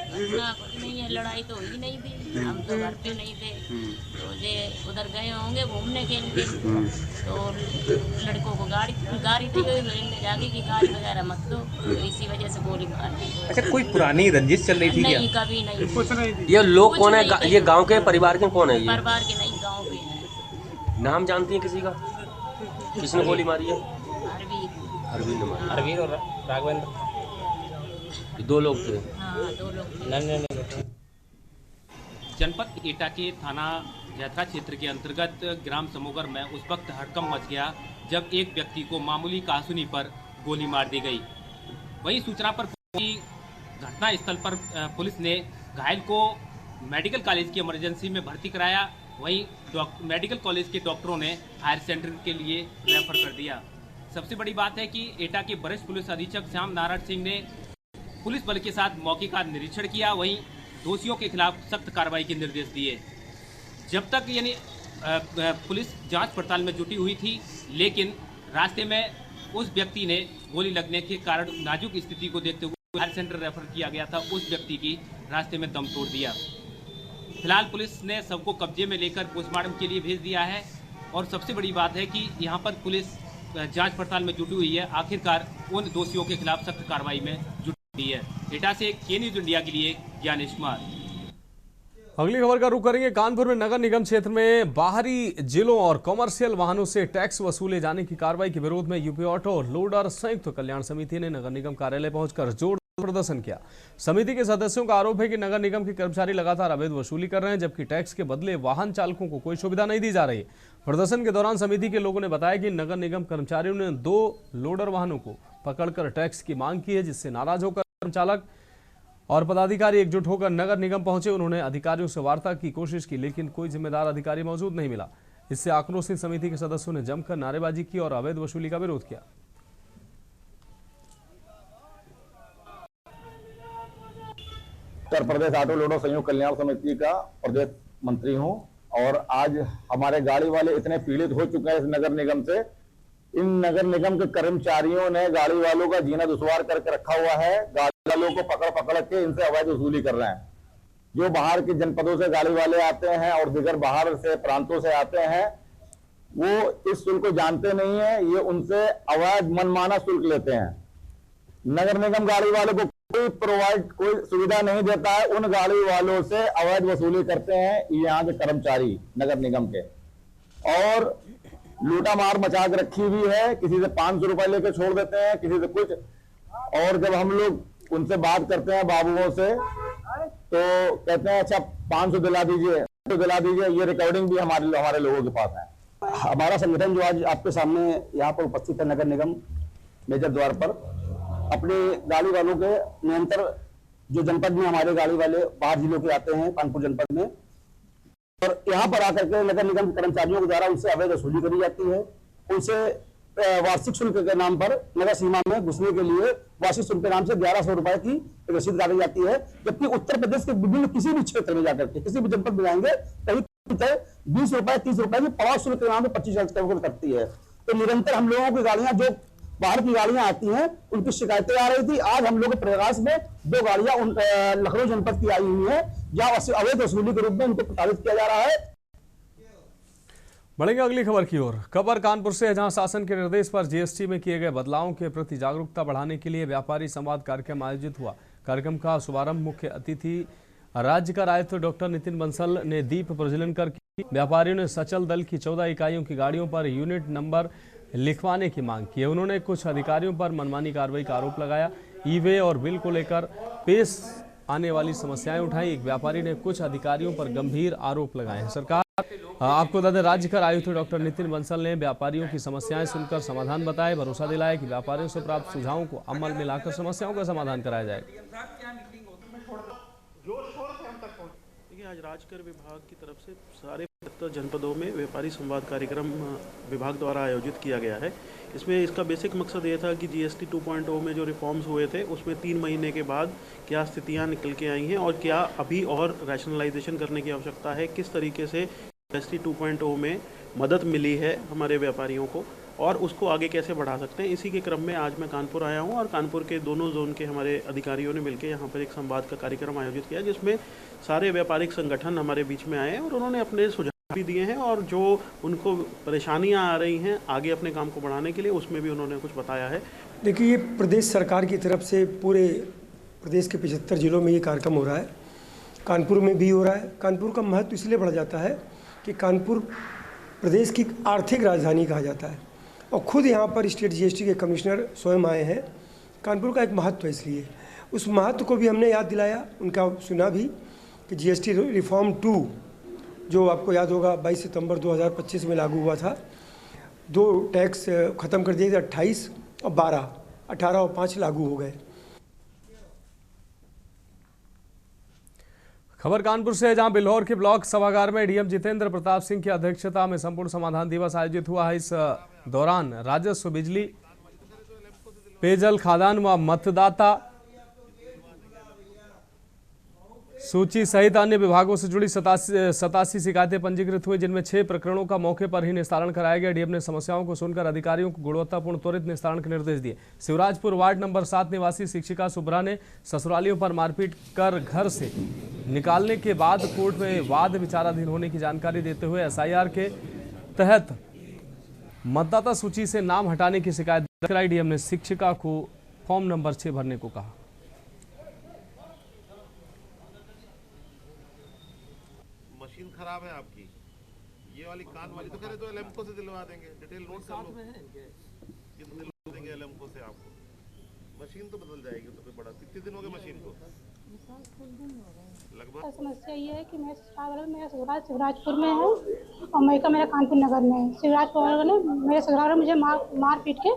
नहीं है, लड़ाई तो हुई नहीं थी, हम तो घर पे नहीं थे, तो ये उधर गए होंगे घूमने के लिए, तो लड़कों को गाड़ी थी, इनने जाके कि गाड़ी वगैरह मत दो, तो इसी वजह से गोली मार दी। अच्छा, कोई पुरानी रंजिश चल रही थी क्या? नहीं, कभी नहीं। कुछ नहीं। ये लोग कौन है? ये गांव के परिवार के कौन है? ये परिवार के नहीं, गाँव के हैं। नाम जानती है किसी का? किसने गोली मारी है? अरविंद ने मारी। अरविंद और राघवेंद्र, 2 लोग थे। हाँ, 2 लोग थे। जनपद एटा के थाना जैथरा क्षेत्र के अंतर्गत ग्राम समूहगर में उस वक्त हड़कंप मच गया जब एक व्यक्ति को मामूली कहासुनी पर गोली मार दी गई। वहीं सूचना पर घटना स्थल पर पुलिस ने घायल को मेडिकल कॉलेज की इमरजेंसी में भर्ती कराया। वहीं मेडिकल कॉलेज के डॉक्टरों ने हायर सेंटर के लिए रेफर कर दिया। सबसे बड़ी बात है कि एटा के वरिष्ठ पुलिस अधीक्षक श्याम नारायण सिंह ने पुलिस बल के साथ मौके का निरीक्षण किया, वहीं दोषियों के खिलाफ सख्त कार्रवाई के निर्देश दिए। जब तक यानी पुलिस जांच पड़ताल में जुटी हुई थी, लेकिन रास्ते में उस व्यक्ति ने गोली लगने के कारण नाजुक स्थिति को देखते हुए हायर सेंटर रेफर किया गया था, उस व्यक्ति की रास्ते में दम तोड़ दिया। फिलहाल पुलिस ने सबको कब्जे में लेकर पोस्टमार्टम के लिए भेज दिया है और सबसे बड़ी बात है कि यहाँ पर पुलिस जांच पड़ताल में जुटी हुई है, आखिरकार उन दोषियों के खिलाफ सख्त कार्रवाई में जुटी है। एटा से के न्यूज़ इंडिया के लिए ज्ञानेश कुमार। अगली खबर का रुख करेंगे। कानपुर में नगर निगम क्षेत्र में बाहरी जिलों और कमर्शियल वाहनों से टैक्स वसूले जाने की कार्रवाई के विरोध में यूपी ऑटो लोडर संयुक्त कल्याण समिति ने नगर निगम कार्यालय पहुंचकर जोरदार प्रदर्शन किया। समिति के सदस्यों का आरोप है कि नगर निगम के कर्मचारी लगातार अवैध वसूली कर रहे हैं, जबकि टैक्स के बदले वाहन चालकों को कोई सुविधा नहीं दी जा रही। प्रदर्शन के दौरान समिति के लोगों ने बताया कि नगर निगम कर्मचारियों ने 2 लोडर वाहनों को पकड़कर टैक्स की मांग की है, जिससे नाराज होकर चालक और पदाधिकारी एकजुट होकर नगर निगम पहुंचे। उन्होंने अधिकारियों से वार्ता की कोशिश की, लेकिन कोई जिम्मेदार अधिकारी मौजूद नहीं मिला। इससे आक्रोशित समिति के सदस्यों ने जमकर नारेबाजी की और अवैध वसूली का विरोध किया। उत्तर प्रदेश ऑटो लोडर संयुक्त कल्याण समिति का प्रदेश मंत्री हूं और आज हमारे गाड़ी वाले इतने पीड़ित हो चुके हैं इस नगर निगम से। इन नगर निगम के कर्मचारियों ने गाड़ी वालों का जीना दुश्वार करके रखा हुआ है। गाड़ी वालों को पकड़ के इनसे अवैध वसूली कर रहे हैं। जो बाहर के जनपदों से गाड़ी वाले आते हैं और दिगर बाहर से प्रांतों से आते हैं, वो इस शुल्क को जानते नहीं है। ये उनसे अवैध मनमाना शुल्क लेते हैं। नगर निगम गाड़ी वालों को कोई सुविधा नहीं देता है, उन गाड़ी वालों से अवैध वसूली करते हैं यहाँ के कर्मचारी नगर निगम के, और लूटा मार मचा के रखी हुई है। किसी से 500 रुपए लेकर छोड़ देते हैं, किसी से कुछ। और जब हम लोग उनसे बात करते हैं बाबुओं से, तो कहते हैं अच्छा 500 दिला दीजिए, तो दिला दीजिए। ये रिकॉर्डिंग भी हमारे लोगों के पास है। हमारा संगठन जो आज आपके सामने यहाँ पर उपस्थित है नगर निगम मेजर द्वार पर, अपने गाड़ी वालों के निरंतर, जो जनपद में हमारे गाड़ी वाले बाहर जिलों के आते हैं, कानपुर जनपद में, और यहाँ पर आकर के नगर निगम के कर्मचारियों के द्वारा उनसे अवैध वसूली करी जाती है। उनसे वार्षिक शुल्क के नाम पर नगर सीमा में घुसने के लिए वार्षिक शुल्क के नाम से 1100 रुपए की रसीद काटी जाती है। जबकि उत्तर प्रदेश के विभिन्न किसी भी क्षेत्र में जाकर के, किसी भी जनपद में जाएंगे, कहीं 20 रुपए 30 रुपए की प्रवास शुल्क के नाम पर 25,000 करती है। तो निरंतर हम लोगों की गाड़ियां, जो बाहर की गाड़ियां आती हैं, उनकी शिकायतें आ रही थी। आज हम लोग के प्रयास में 2 गाड़ियां लखनऊ जनपद की आई हुई है, जहां अवैध वसूली के रूप में उनको प्रताड़ित किया जा रहा है। बढ़ेंगे अगली खबर की ओर। खबर कानपुर से है, जहां शासन के निर्देश पर जीएसटी में किए गए बदलावों के प्रति जागरूकता बढ़ाने के लिए व्यापारी संवाद कार्यक्रम आयोजित हुआ। कार्यक्रम का शुभारंभ मुख्य अतिथि राज्य कर आयुक्त डॉक्टर नितिन बंसल ने दीप प्रज्वलन कर की। व्यापारियों ने सचल दल की 14 इकाइयों की गाड़ियों पर यूनिट नंबर लिखवाने की मांग की। उन्होंने कुछ अधिकारियों पर मनमानी कार्रवाई का आरोप लगाया। ई वे और बिल को लेकर पेश आने वाली समस्याएं उठाई। एक व्यापारी ने कुछ अधिकारियों पर गंभीर आरोप लगाए हैं। सरकार आपको बता दें, राज्य कर आयुक्त डॉक्टर नितिन बंसल ने व्यापारियों की समस्याएं सुनकर समाधान बताए। भरोसा दिलाया कि व्यापारियों से प्राप्त सुझावों को अमल में लाकर समस्याओं का समाधान कराया जाएगा। देखिए, आज राजकर विभाग की तरफ से सारे 75 जनपदों में व्यापारी संवाद कार्यक्रम विभाग द्वारा आयोजित किया गया है। इसमें इसका बेसिक मकसद ये था कि जीएसटी 2.0 में जो रिफॉर्म्स हुए थे, उसमें 3 महीने के बाद क्या स्थितियां निकल के आई हैं और क्या अभी और रैशनलाइजेशन करने की आवश्यकता है, किस तरीके से जीएसटी 2.0 में मदद मिली है हमारे व्यापारियों को और उसको आगे कैसे बढ़ा सकते हैं। इसी के क्रम में आज मैं कानपुर आया हूं और कानपुर के दोनों जोन के हमारे अधिकारियों ने मिलकर यहाँ पर एक संवाद का कार्यक्रम आयोजित किया, जिसमें सारे व्यापारिक संगठन हमारे बीच में आए और उन्होंने अपने सुझाव भी दिए हैं और जो उनको परेशानियां आ रही हैं आगे अपने काम को बढ़ाने के लिए, उसमें भी उन्होंने कुछ बताया है। देखिए, ये प्रदेश सरकार की तरफ से पूरे प्रदेश के 75 जिलों में ये कार्यक्रम हो रहा है। कानपुर में भी हो रहा है। कानपुर का महत्व इसलिए बढ़ जाता है कि कानपुर प्रदेश की आर्थिक राजधानी कहा जाता है और खुद यहाँ पर स्टेट जीएसटी के कमिश्नर स्वयं आए हैं। कानपुर का एक महत्व है, इसलिए उस महत्व को भी हमने याद दिलाया, उनका सुना भी कि जीएसटी रिफॉर्म 2 जो आपको याद होगा 22 सितंबर 2025 में लागू हुआ था। 2 टैक्स ख़त्म कर दिए थे, 28 और 12, 18 और 5 लागू हो गए। खबर कानपुर से है, जहां बिल्हौर के ब्लॉक सभागार में डीएम जितेंद्र प्रताप सिंह की अध्यक्षता में संपूर्ण समाधान दिवस आयोजित हुआ है। इस दौरान राजस्व, बिजली, पेयजल, खाद्यान्न व मतदाता सूची सहित अन्य विभागों से जुड़ी 87 शिकायतें पंजीकृत हुई, जिनमें 6 प्रकरणों का मौके पर ही निस्तारण कराया गया। डीएम ने समस्याओं को सुनकर अधिकारियों को गुणवत्तापूर्ण त्वरित निस्तारण के निर्देश दिए। शिवराजपुर वार्ड नंबर 7 निवासी शिक्षिका सुब्रा ने ससुरालियों पर मारपीट कर घर से निकालने के बाद कोर्ट में वाद विचाराधीन होने की जानकारी देते हुए एसआईआर के तहत मतदाता सूची से नाम हटाने की शिकायत कराई। डीएम ने शिक्षिका को फॉर्म नंबर 6 भरने को कहा। मशीन खराब है आपकी, ये वाली कान वाली तो करे तो एलएमको से दिलवा देंगे, डिटेल नोट कर लो, ये तो दिलवा देंगे एलएमको से आपको। मशीन तो बदल जाएगी, तो कोई बड़ा। कितने दिन हो गए मशीन को? लगभग। समस्या ये है कि मेरा ससुराल शिवराजपुर में है और मैका मेरा कानपुर नगर में है। शिवराजपुर ने मेरे ससुराल में मुझे मार पीट के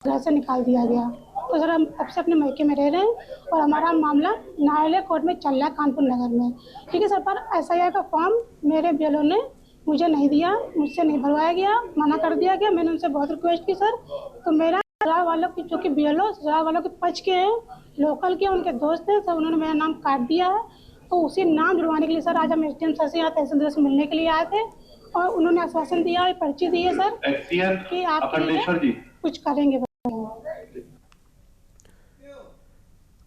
घर से निकाल दिया गया। तो सर हम अब से अपने मैके में रह रहे हैं और हमारा मामला न्यायालय कोर्ट में चल रहा है कानपुर नगर में। ठीक है सर, पर एसआईआर का फॉर्म मेरे बीएलओ ने मुझे नहीं दिया, मुझसे नहीं भरवाया गया, मना कर दिया गया। मैंने उनसे बहुत रिक्वेस्ट की सर, तो मेरा ससुराल वालों की, जो कि बीएलओ ससुराल वालों के पक्ष के हैं, लोकल के उनके दोस्त हैं, सब उन्होंने मेरा नाम काट दिया है। तो उसी नाम जुड़वाने के लिए सर आज हम एसडीएम सर से यहाँ तहसीलदार से मिलने के लिए आए थे और उन्होंने आश्वासन दिया, पर्ची दी है सर कि आप कुछ करेंगे।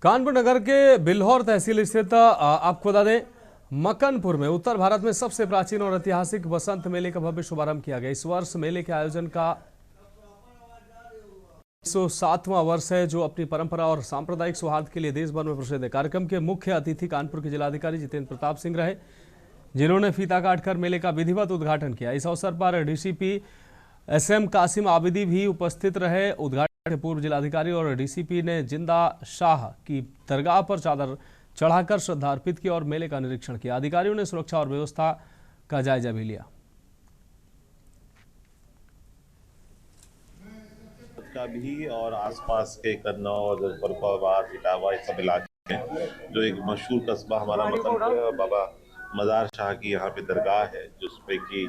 कानपुर नगर के बिल्हौर तहसील स्थित आपको बता दें मक्कनपुर में उत्तर भारत में सबसे प्राचीन और ऐतिहासिक बसंत मेले का भव्य शुभारंभ किया गया। इस वर्ष मेले के आयोजन का 107वां वर्ष है जो अपनी परंपरा और सांप्रदायिक सौहार्द के लिए देश भर में प्रसिद्ध है। कार्यक्रम के मुख्य अतिथि कानपुर के जिलाधिकारी जितेंद्र प्रताप सिंह रहे, जिन्होंने फीता काटकर मेले का विधिवत उद्घाटन किया। इस अवसर पर डीसीपी एसएम कासिम आबिदी भी उपस्थित रहे। उद्घाटन के पूर्व जिलाधिकारी और डीसीपी ने जिंदा शाह की दरगाह पर चादर चढ़ाकर श्रद्धा अर्पित की और मेले का निरीक्षण किया। अधिकारियों ने सुरक्षा और व्यवस्था का जायजा भी लिया। का भी और आसपास के कन्नौज, फरुखाबाद, इटावा, इस सब इलाके में जो एक मशहूर कस्बा हमारा मतलब बाबा मजार शाह की यहाँ पे दरगाह है, जिसपे कि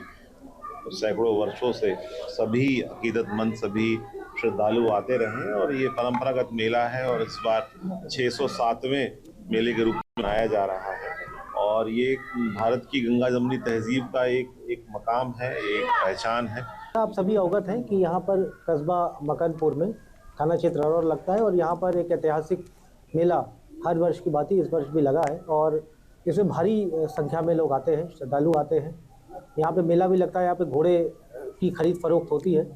सैकड़ों वर्षों से सभी अकीदतमंद, सभी श्रद्धालु आते रहे और ये परंपरागत मेला है और इस बार 607वें मेले के रूप में मनाया जा रहा है। और ये भारत की गंगा जमनी तहजीब का एक मकाम है, एक पहचान है। आप सभी अवगत हैं कि यहाँ पर कस्बा मकनपुर में थाना क्षेत्र अरौर लगता है और यहाँ पर एक ऐतिहासिक मेला हर वर्ष की भांति इस वर्ष भी लगा है और इसमें भारी संख्या में लोग आते हैं, श्रद्धालु आते हैं। यहाँ पे मेला भी लगता है, यहाँ पे घोड़े की खरीद फरोख्त होती है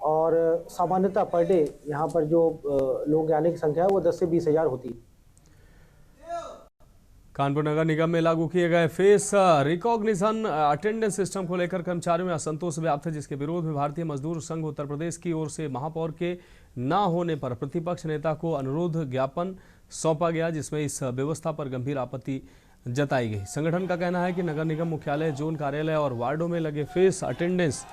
और सामान्यतः पर डे यहाँ पर जो लोगों के आने की संख्या है वो 10 से 20 हज़ार होती है। कानपुर नगर निगम में लागू किए गए फेस रिकॉग्निशन अटेंडेंस सिस्टम को लेकर कर्मचारियों में असंतोष व्याप्त है, जिसके विरोध में भारतीय मजदूर संघ उत्तर प्रदेश की ओर से महापौर के न होने पर प्रतिपक्ष नेता को अनुरोध ज्ञापन सौंपा गया, जिसमें इस व्यवस्था पर गंभीर आपत्ति जताई गई। संगठन का कहना है कि नगर निगम मुख्यालय, जोन कार्यालय और वार्डों में लगे फेस अटेंडेंस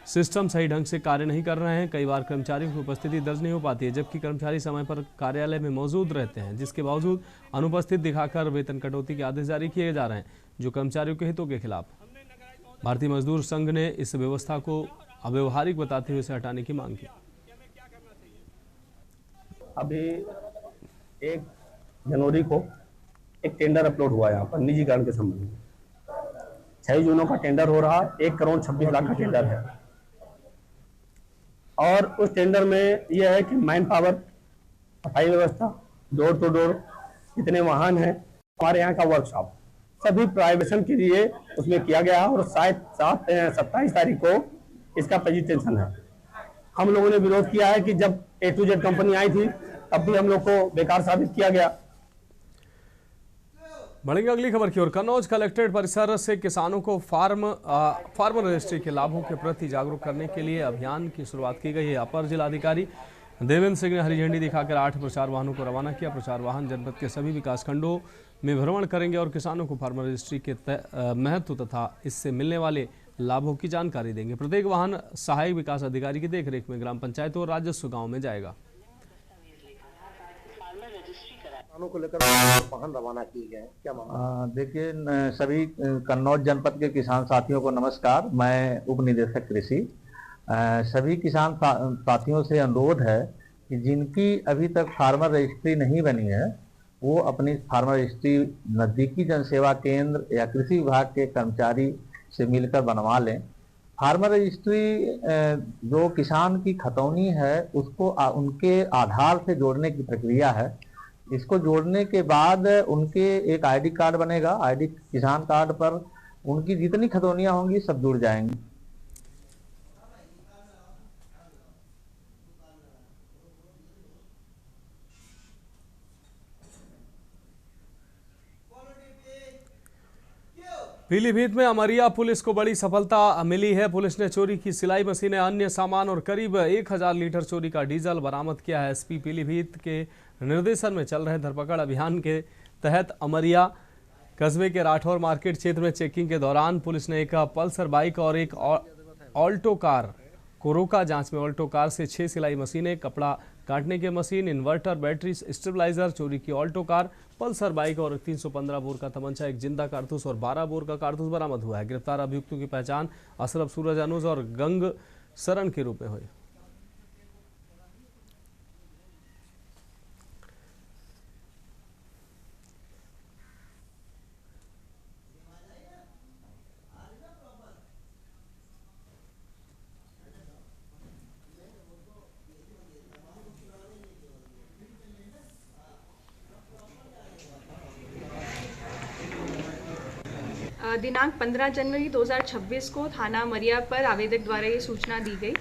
सिस्टम सही ढंग से कार्य नहीं कर रहे हैं। कई बार कर्मचारियों की उपस्थिति दर्ज नहीं हो पाती है, जबकि कर्मचारी समय पर कार्यालय में मौजूद रहते हैं, जिसके बावजूद अनुपस्थित दिखाकर वेतन कटौती के आदेश जारी किए जा रहे हैं, जो कर्मचारियों के हितों के खिलाफ। भारतीय मजदूर संघ ने इस व्यवस्था को अव्यवहारिक बताते हुए इसे हटाने की मांग की। अभी 1 जनवरी को एक टेंडर अपलोड हुआ यहाँ पर निजीकरण के संबंध में। 6 जूनों का टेंडर हो रहा, 1 करोड़ 26 लाख का टेंडर है और उस टेंडर में यह है कि मैन पावर, सफाई व्यवस्था, डोर टू डोर, कितने वाहन हैं, हमारे यहाँ का वर्कशॉप, सभी प्राइवेशन के लिए उसमें किया गया है और शायद 27 तारीख को इसका प्रेजेंटेशन है। हम लोगों ने विरोध किया है कि जब A to Z कंपनी आई थी तब भी हम लोग को बेकार साबित किया गया। बढ़ेंगे अगली खबर की ओर। कन्नौज कलेक्ट्रेट परिसर से किसानों को फार्मर रजिस्ट्री के लाभों के प्रति जागरूक करने के लिए अभियान की शुरुआत की गई है। अपर जिलाधिकारी देवेंद्र सिंह ने हरी झंडी दिखाकर 8 प्रचार वाहनों को रवाना किया। प्रचार वाहन जनपद के सभी विकासखंडों में भ्रमण करेंगे और किसानों को फार्मर रजिस्ट्री के महत्व तथा इससे मिलने वाले लाभों की जानकारी देंगे। प्रत्येक वाहन सहायक विकास अधिकारी की देखरेख में ग्राम पंचायतों और राजस्व गाँव में जाएगा। को लेकर वाहन रवाना किए गए, क्या मामला? देखिए, सभी कन्नौज जनपद के किसान साथियों को नमस्कार। मैं उप निदेशक कृषि। सभी किसान साथियों से अनुरोध है कि जिनकी अभी तक फार्मर रजिस्ट्री नहीं बनी है वो अपनी फार्मर रजिस्ट्री नज़दीकी जनसेवा केंद्र या कृषि विभाग के कर्मचारी से मिलकर बनवा लें। फार्मर रजिस्ट्री जो किसान की खतौनी है उसको उनके आधार से जोड़ने की प्रक्रिया है। इसको जोड़ने के बाद उनके एक आईडी कार्ड बनेगा। आईडी किसान कार्ड पर उनकी जितनी खतौनियां होंगी सब जुड़ जाएंगी। पीलीभीत में अमरिया पुलिस को बड़ी सफलता मिली है। पुलिस ने चोरी की सिलाई मशीनें, अन्य सामान और करीब 1000 लीटर चोरी का डीजल बरामद किया है। एसपी पीलीभीत के निर्देशन में चल रहे धरपकड़ अभियान के तहत अमरिया कस्बे के राठौर मार्केट क्षेत्र में चेकिंग के दौरान पुलिस ने एक पल्सर बाइक और एक ऑल्टो कार को रोका। जांच में ऑल्टो कार से 6 सिलाई मशीनें, कपड़ा काटने की मशीन, इन्वर्टर, बैटरी, स्टेबलाइजर, चोरी की ऑल्टो कार, पल्सर बाइक और 315 बोर का तमंचा, एक जिंदा कारतूस और 12 बोर का कारतूस बरामद हुआ है। गिरफ्तार अभियुक्तों की पहचान अशरफ, सूरज, अनुज और गंग सरन के रूप में हुई। दिनांक 15 जनवरी 2026 को थाना अमरिया पर आवेदक द्वारा ये सूचना दी गई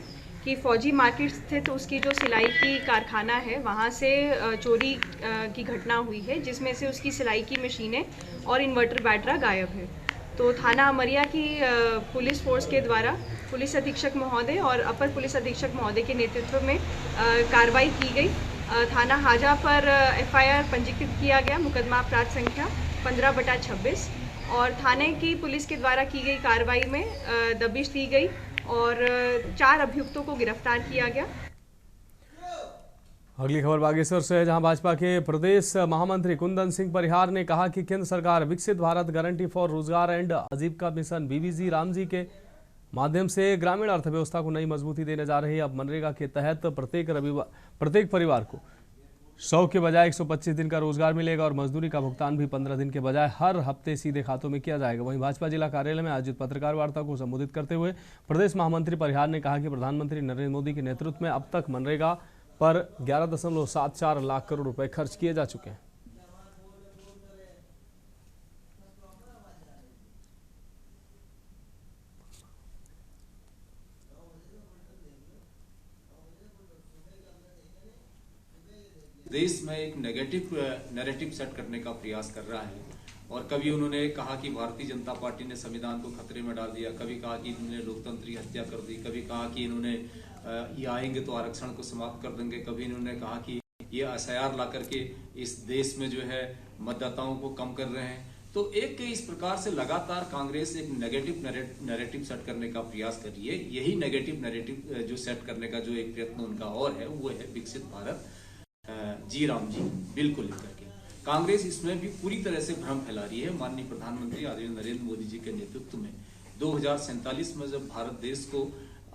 कि फौजी मार्केट स्थित उसकी जो सिलाई की कारखाना है वहाँ से चोरी की घटना हुई है, जिसमें से उसकी सिलाई की मशीनें और इन्वर्टर बैटरा गायब है। तो थाना अमरिया की पुलिस फोर्स के द्वारा पुलिस अधीक्षक महोदय और अपर पुलिस अधीक्षक महोदय के नेतृत्व में कार्रवाई की गई। थाना हाजा पर FIR पंजीकृत किया गया, मुकदमा अपराध संख्या 15/26 और थाने की पुलिस के द्वारा की गई कार्रवाई में दबिश दी गई और 4 अभियुक्तों को गिरफ्तार किया गया। अगली खबर बागेश्वर से है, जहां भाजपा के प्रदेश महामंत्री कुंदन सिंह परिहार ने कहा कि केंद्र सरकार विकसित भारत गारंटी फॉर रोजगार एंड आजीविका मिशन BBG रामजी के माध्यम से ग्रामीण अर्थव्यवस्था को नई मजबूती देने जा रही है। अब मनरेगा के तहत प्रत्येक परिवार को 100 के बजाय 125 दिन का रोजगार मिलेगा और मजदूरी का भुगतान भी 15 दिन के बजाय हर हफ्ते सीधे खातों में किया जाएगा। वहीं भाजपा जिला कार्यालय में आयोजित पत्रकार वार्ता को संबोधित करते हुए प्रदेश महामंत्री परिहार ने कहा कि प्रधानमंत्री नरेंद्र मोदी के नेतृत्व में अब तक मनरेगा पर 11.74 लाख करोड़ रुपए खर्च किए जा चुके हैं। देश में एक नेगेटिव नैरेटिव सेट करने का प्रयास कर रहा है और कभी उन्होंने कहा कि भारतीय जनता पार्टी ने संविधान को खतरे में डाल दिया, कभी कहा कि इन्होंने लोकतंत्र की हत्या कर दी, कभी कहा कि इन्होंने ये आएंगे तो आरक्षण को समाप्त कर देंगे, कभी इन्होंने कहा कि ये SIR ला करके इस देश में जो है मतदाताओं को कम कर रहे हैं। तो एक इस प्रकार से लगातार कांग्रेस एक नेगेटिव नैरेटिव सेट करने का प्रयास कर रही है। यही नेगेटिव नैरेटिव जो सेट करने का जो एक प्रयत्न उनका और है वो है विकसित भारत जी राम जी बिल को लेकर के। कांग्रेस इसमें भी पूरी तरह से भ्रम फैला रही है। माननीय प्रधानमंत्री आदरणीय नरेंद्र मोदी जी के नेतृत्व में 2047 में जब भारत देश को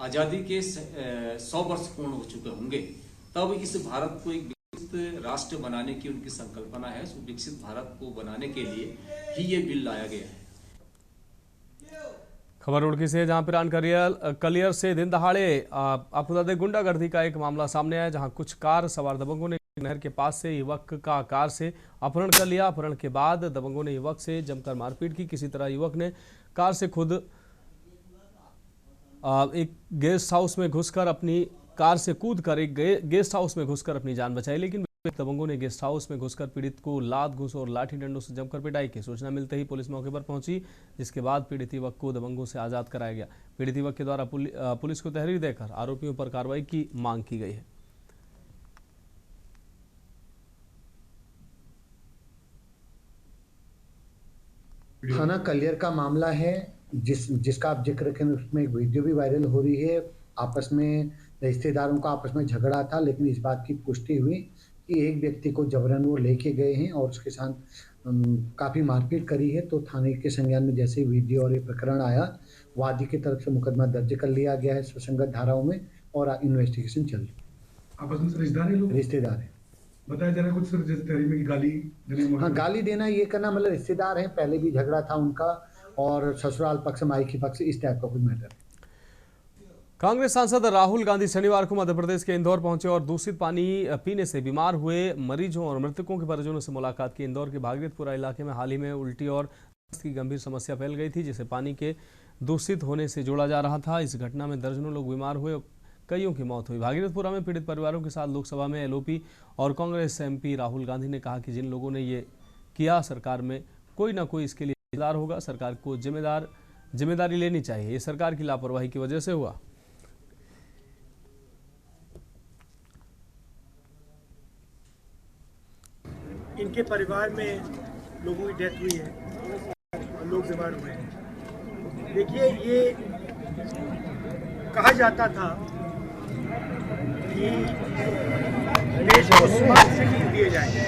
आजादी के 100 वर्ष पूर्ण हो चुके होंगे, तब इस भारत को एक विकसित राष्ट्र बनाने की उनकी संकल्पना है। उस विकसित भारत को बनाने के लिए ही ये बिल लाया गया है। खबर रुड़की से, जहां पिरान कलियर से दिन दहाड़े आपको बता दें गुंडागर्दी का एक मामला सामने आया, जहां कुछ कार सवार दबंगों ने नहर के पास से युवक का कार से अपहरण कर लिया। अपहरण के बाद दबंगों ने युवक से जमकर मारपीट की। किसी तरह युवक ने कार से खुद एक गेस्ट हाउस में घुसकर अपनी कार से कूदकर एक गेस्ट हाउस में घुसकर अपनी जान बचाई, लेकिन दबंगों ने गेस्ट हाउस में घुसकर पीड़ित को लात घूस और लाठी डंडों से जमकर पिटाई की। सूचना मिलते ही पुलिस मौके पर पहुंची, जिसके बाद पीड़ित युवक को दबंगों से आजाद कराया गया। पीड़ित युवक के द्वारा पुलिस को तहरीर देकर आरोपियों पर कार्रवाई की मांग की गई है। थाना कलियर का मामला है, जिसका आप जिक्र करें, उसमें एक वीडियो भी वायरल हो रही है। आपस में रिश्तेदारों का आपस में झगड़ा था, लेकिन इस बात की पुष्टि हुई कि एक व्यक्ति को जबरन वो लेके गए हैं और उसके साथ काफ़ी मारपीट करी है। तो थाने के संज्ञान में जैसे वीडियो और ये प्रकरण आया, वादी की तरफ से मुकदमा दर्ज कर लिया गया है सुसंगत धाराओं में और इन्वेस्टिगेशन चल रही है। आपस में रिश्तेदार है लोग? रिश्तेदार है। बताया जा रहा है कुछ सर, जैसे तहरीर में की गाली देना। हाँ, गाली देना ये करना, मतलब रिश्तेदार हैं, पहले भी झगड़ा था उनका और ससुराल पक्ष मायके पक्ष इस टाइप का कुछ मैटर है। कांग्रेस सांसद राहुल गांधी शनिवार को मध्य प्रदेश के इंदौर पहुंचे और दूषित पानी पीने से बीमार हुए मरीजों और मृतकों के परिजनों से मुलाकात की। इंदौर के भागीरथपुरा इलाके में हाल ही में उल्टी और दस्त की गंभीर समस्या फैल गई थी, जिसे पानी के दूषित होने से जोड़ा जा रहा था। इस घटना में दर्जनों लोग बीमार हुए, कईयों की मौत हुई। भागीरथपुरा में पीड़ित परिवारों के साथ लोकसभा में LOP और कांग्रेस MP राहुल गांधी ने कहा कि जिन लोगों ने ये किया, सरकार में कोई ना कोई इसके लिए जिम्मेदार होगा। सरकार को जिम्मेदारी लेनी चाहिए, ये सरकार की लापरवाही की वजह से हुआ। इनके परिवार में लोगों की डेथ हुई है और लोग बीमार हुए हैं। देखिए, ये कहा जाता था कि देश को स्मार्ट सिटी दिए जाएंगे।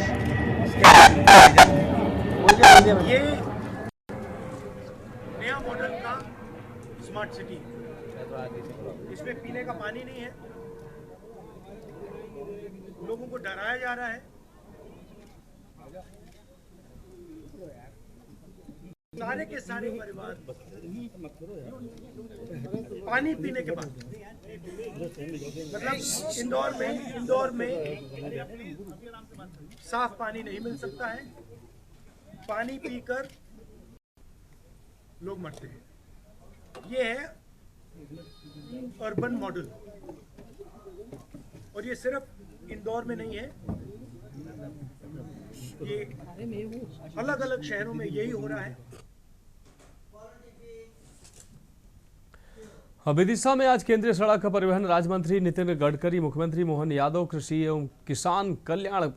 ये नया मॉडल का स्मार्ट सिटी, इसमें पीने का पानी नहीं है, लोगों को डराया जा रहा है। सारे के सारे परिवार पानी पीने के बाद, मतलब इंदौर में साफ पानी नहीं मिल सकता है, पानी पीकर लोग मरते हैं। ये है अर्बन मॉडल। और ये सिर्फ इंदौर में नहीं है, ये अलग अलग शहरों में यही हो रहा है। विदिशा में आज केंद्रीय सड़क परिवहन राज्य मंत्री नितिन गडकरी, मुख्यमंत्री मोहन यादव, कृषि एवं किसान कल्याण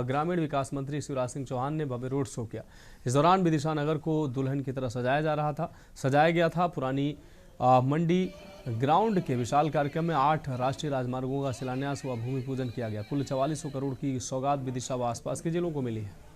ग्रामीण विकास मंत्री शिवराज सिंह चौहान ने भव्य रोड शो किया। इस दौरान विदिशा नगर को दुल्हन की तरह सजाया गया था। पुरानी मंडी ग्राउंड के विशाल कार्यक्रम में 8 राष्ट्रीय राजमार्गों का शिलान्यास व भूमि पूजन किया गया। कुल 4400 करोड़ की सौगात विदिशा व आसपास के जिलों को मिली है।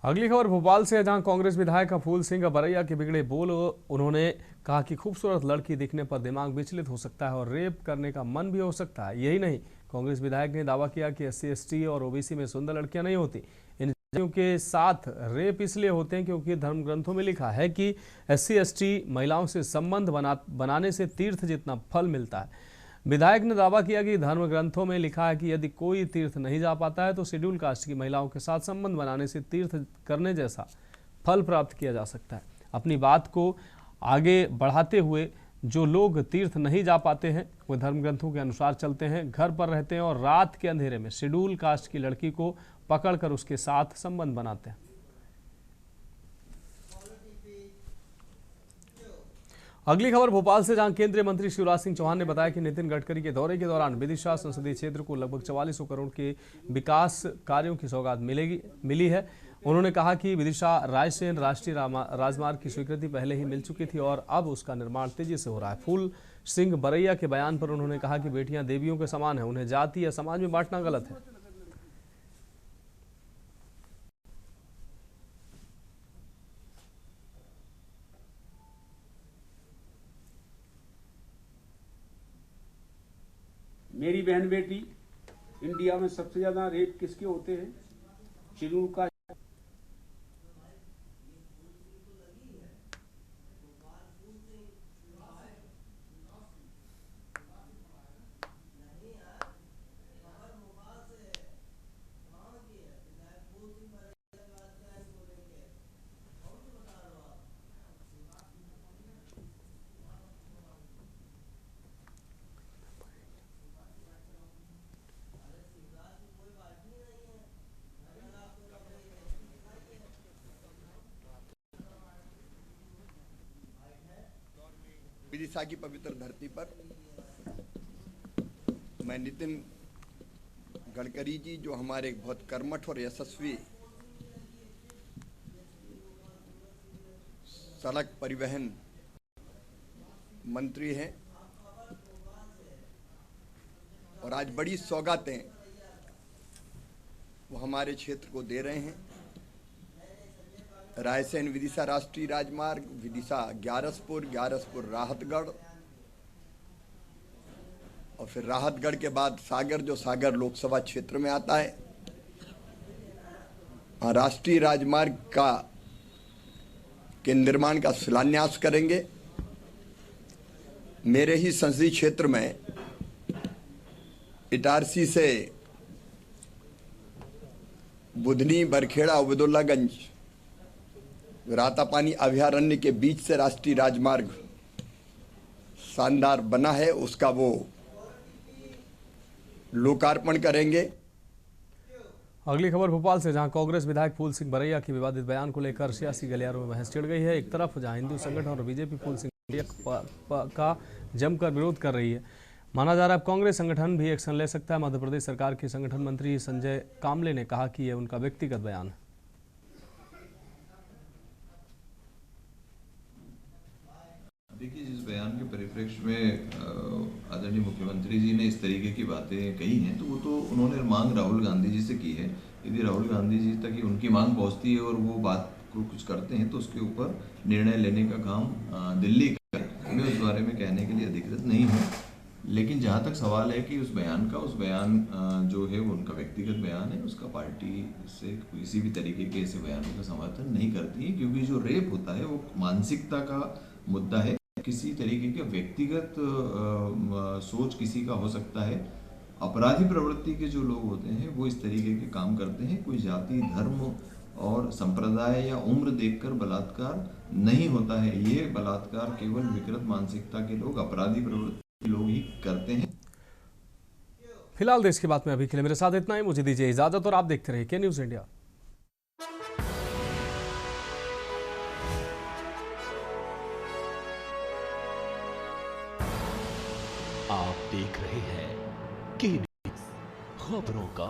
अगली खबर भोपाल से है, जहां कांग्रेस विधायक फूल सिंह बरैया के बिगड़े बोल। उन्होंने कहा कि खूबसूरत लड़की दिखने पर दिमाग विचलित हो सकता है और रेप करने का मन भी हो सकता है। यही नहीं, कांग्रेस विधायक ने दावा किया कि SC ST और OBC में सुंदर लड़कियां नहीं होती। इन जातियों के साथ रेप इसलिए होते हैं क्योंकि धर्म ग्रंथों में लिखा है कि SC ST महिलाओं से संबंध बनाने से तीर्थ जितना फल मिलता है। विधायक ने दावा किया कि धर्म ग्रंथों में लिखा है कि यदि कोई तीर्थ नहीं जा पाता है तो शेड्यूल कास्ट की महिलाओं के साथ संबंध बनाने से तीर्थ करने जैसा फल प्राप्त किया जा सकता है। अपनी बात को आगे बढ़ाते हुए जो लोग तीर्थ नहीं जा पाते हैं वो धर्म ग्रंथों के अनुसार चलते हैं, घर पर रहते हैं और रात के अंधेरे में शेड्यूल कास्ट की लड़की को पकड़कर उसके साथ संबंध बनाते हैं। अगली खबर भोपाल से, जहां केंद्रीय मंत्री शिवराज सिंह चौहान ने बताया कि नितिन गडकरी के दौरे के दौरान विदिशा संसदीय क्षेत्र को लगभग 4400 करोड़ के विकास कार्यों की सौगात मिली है। उन्होंने कहा कि विदिशा रायसेन राष्ट्रीय राजमार्ग की स्वीकृति पहले ही मिल चुकी थी और अब उसका निर्माण तेजी से हो रहा है। फूल सिंह बरैया के बयान पर उन्होंने कहा कि बेटियां देवियों के समान है, उन्हें जाति या समाज में बांटना गलत है। मेरी बहन बेटी, इंडिया में सबसे ज्यादा रेप किसके होते हैं? शेड्यूल का। विदिशा की पवित्र धरती पर मैं नितिन गडकरी जी, जो हमारे एक बहुत कर्मठ और यशस्वी सड़क परिवहन मंत्री हैं और आज बड़ी सौगातें वो हमारे क्षेत्र को दे रहे हैं। रायसेन विदिशा राष्ट्रीय राजमार्ग, विदिशा ग्यारसपुर, ग्यारसपुर राहतगढ़ और फिर राहतगढ़ के बाद सागर, जो सागर लोकसभा क्षेत्र में आता है। राष्ट्रीय राजमार्ग के निर्माण का शिलान्यास करेंगे। मेरे ही संसदीय क्षेत्र में इटारसी से बुधनी, बरखेड़ा, उबैदुल्लागंज, रातापानी अभयारण्य के बीच से राष्ट्रीय राजमार्ग शानदार बना है, उसका वो लोकार्पण करेंगे। अगली खबर भोपाल से, जहां कांग्रेस विधायक फूल सिंह बरैया के विवादित बयान को लेकर सियासी गलियारों में बहस छिड़ गई है। एक तरफ जहां हिंदू संगठन और बीजेपी फूल सिंह बरैया का जमकर विरोध कर रही है, माना जा रहा है कांग्रेस संगठन भी एक्शन ले सकता है। मध्य प्रदेश सरकार के संगठन मंत्री संजय कामले ने कहा कि यह उनका व्यक्तिगत बयान है। देखिए, जिस बयान के परिप्रेक्ष्य में आदरणीय मुख्यमंत्री जी ने इस तरीके की बातें कही हैं, तो वो तो उन्होंने मांग राहुल गांधी जी से की है। यदि राहुल गांधी जी तक ही उनकी मांग पहुंचती है और वो बात को कुछ करते हैं तो उसके ऊपर निर्णय लेने का काम दिल्ली का है। मैं उस बारे में कहने के लिए अधिकृत नहीं हूँ। लेकिन जहाँ तक सवाल है कि उस बयान जो है वो उनका व्यक्तिगत बयान है, उसका पार्टी से किसी भी तरीके के ऐसे बयानों का समर्थन नहीं करती है, क्योंकि जो रेप होता है वो मानसिकता का मुद्दा है। किसी तरीके का व्यक्तिगत सोच किसी का हो सकता है। अपराधी प्रवृत्ति के जो लोग होते हैं वो इस तरीके के काम करते हैं। कोई जाति, धर्म और संप्रदाय या उम्र देखकर बलात्कार नहीं होता है। ये बलात्कार केवल विकृत मानसिकता के लोग, अपराधी प्रवृत्ति के लोग ही करते हैं। फिलहाल देश की बात में अभी के लिए मेरे साथ इतना ही। मुझे दीजिए इजाजत और आप देखते रहिए के न्यूज़ इंडिया। आप देख रहे हैं के न्यूज़, खबरों का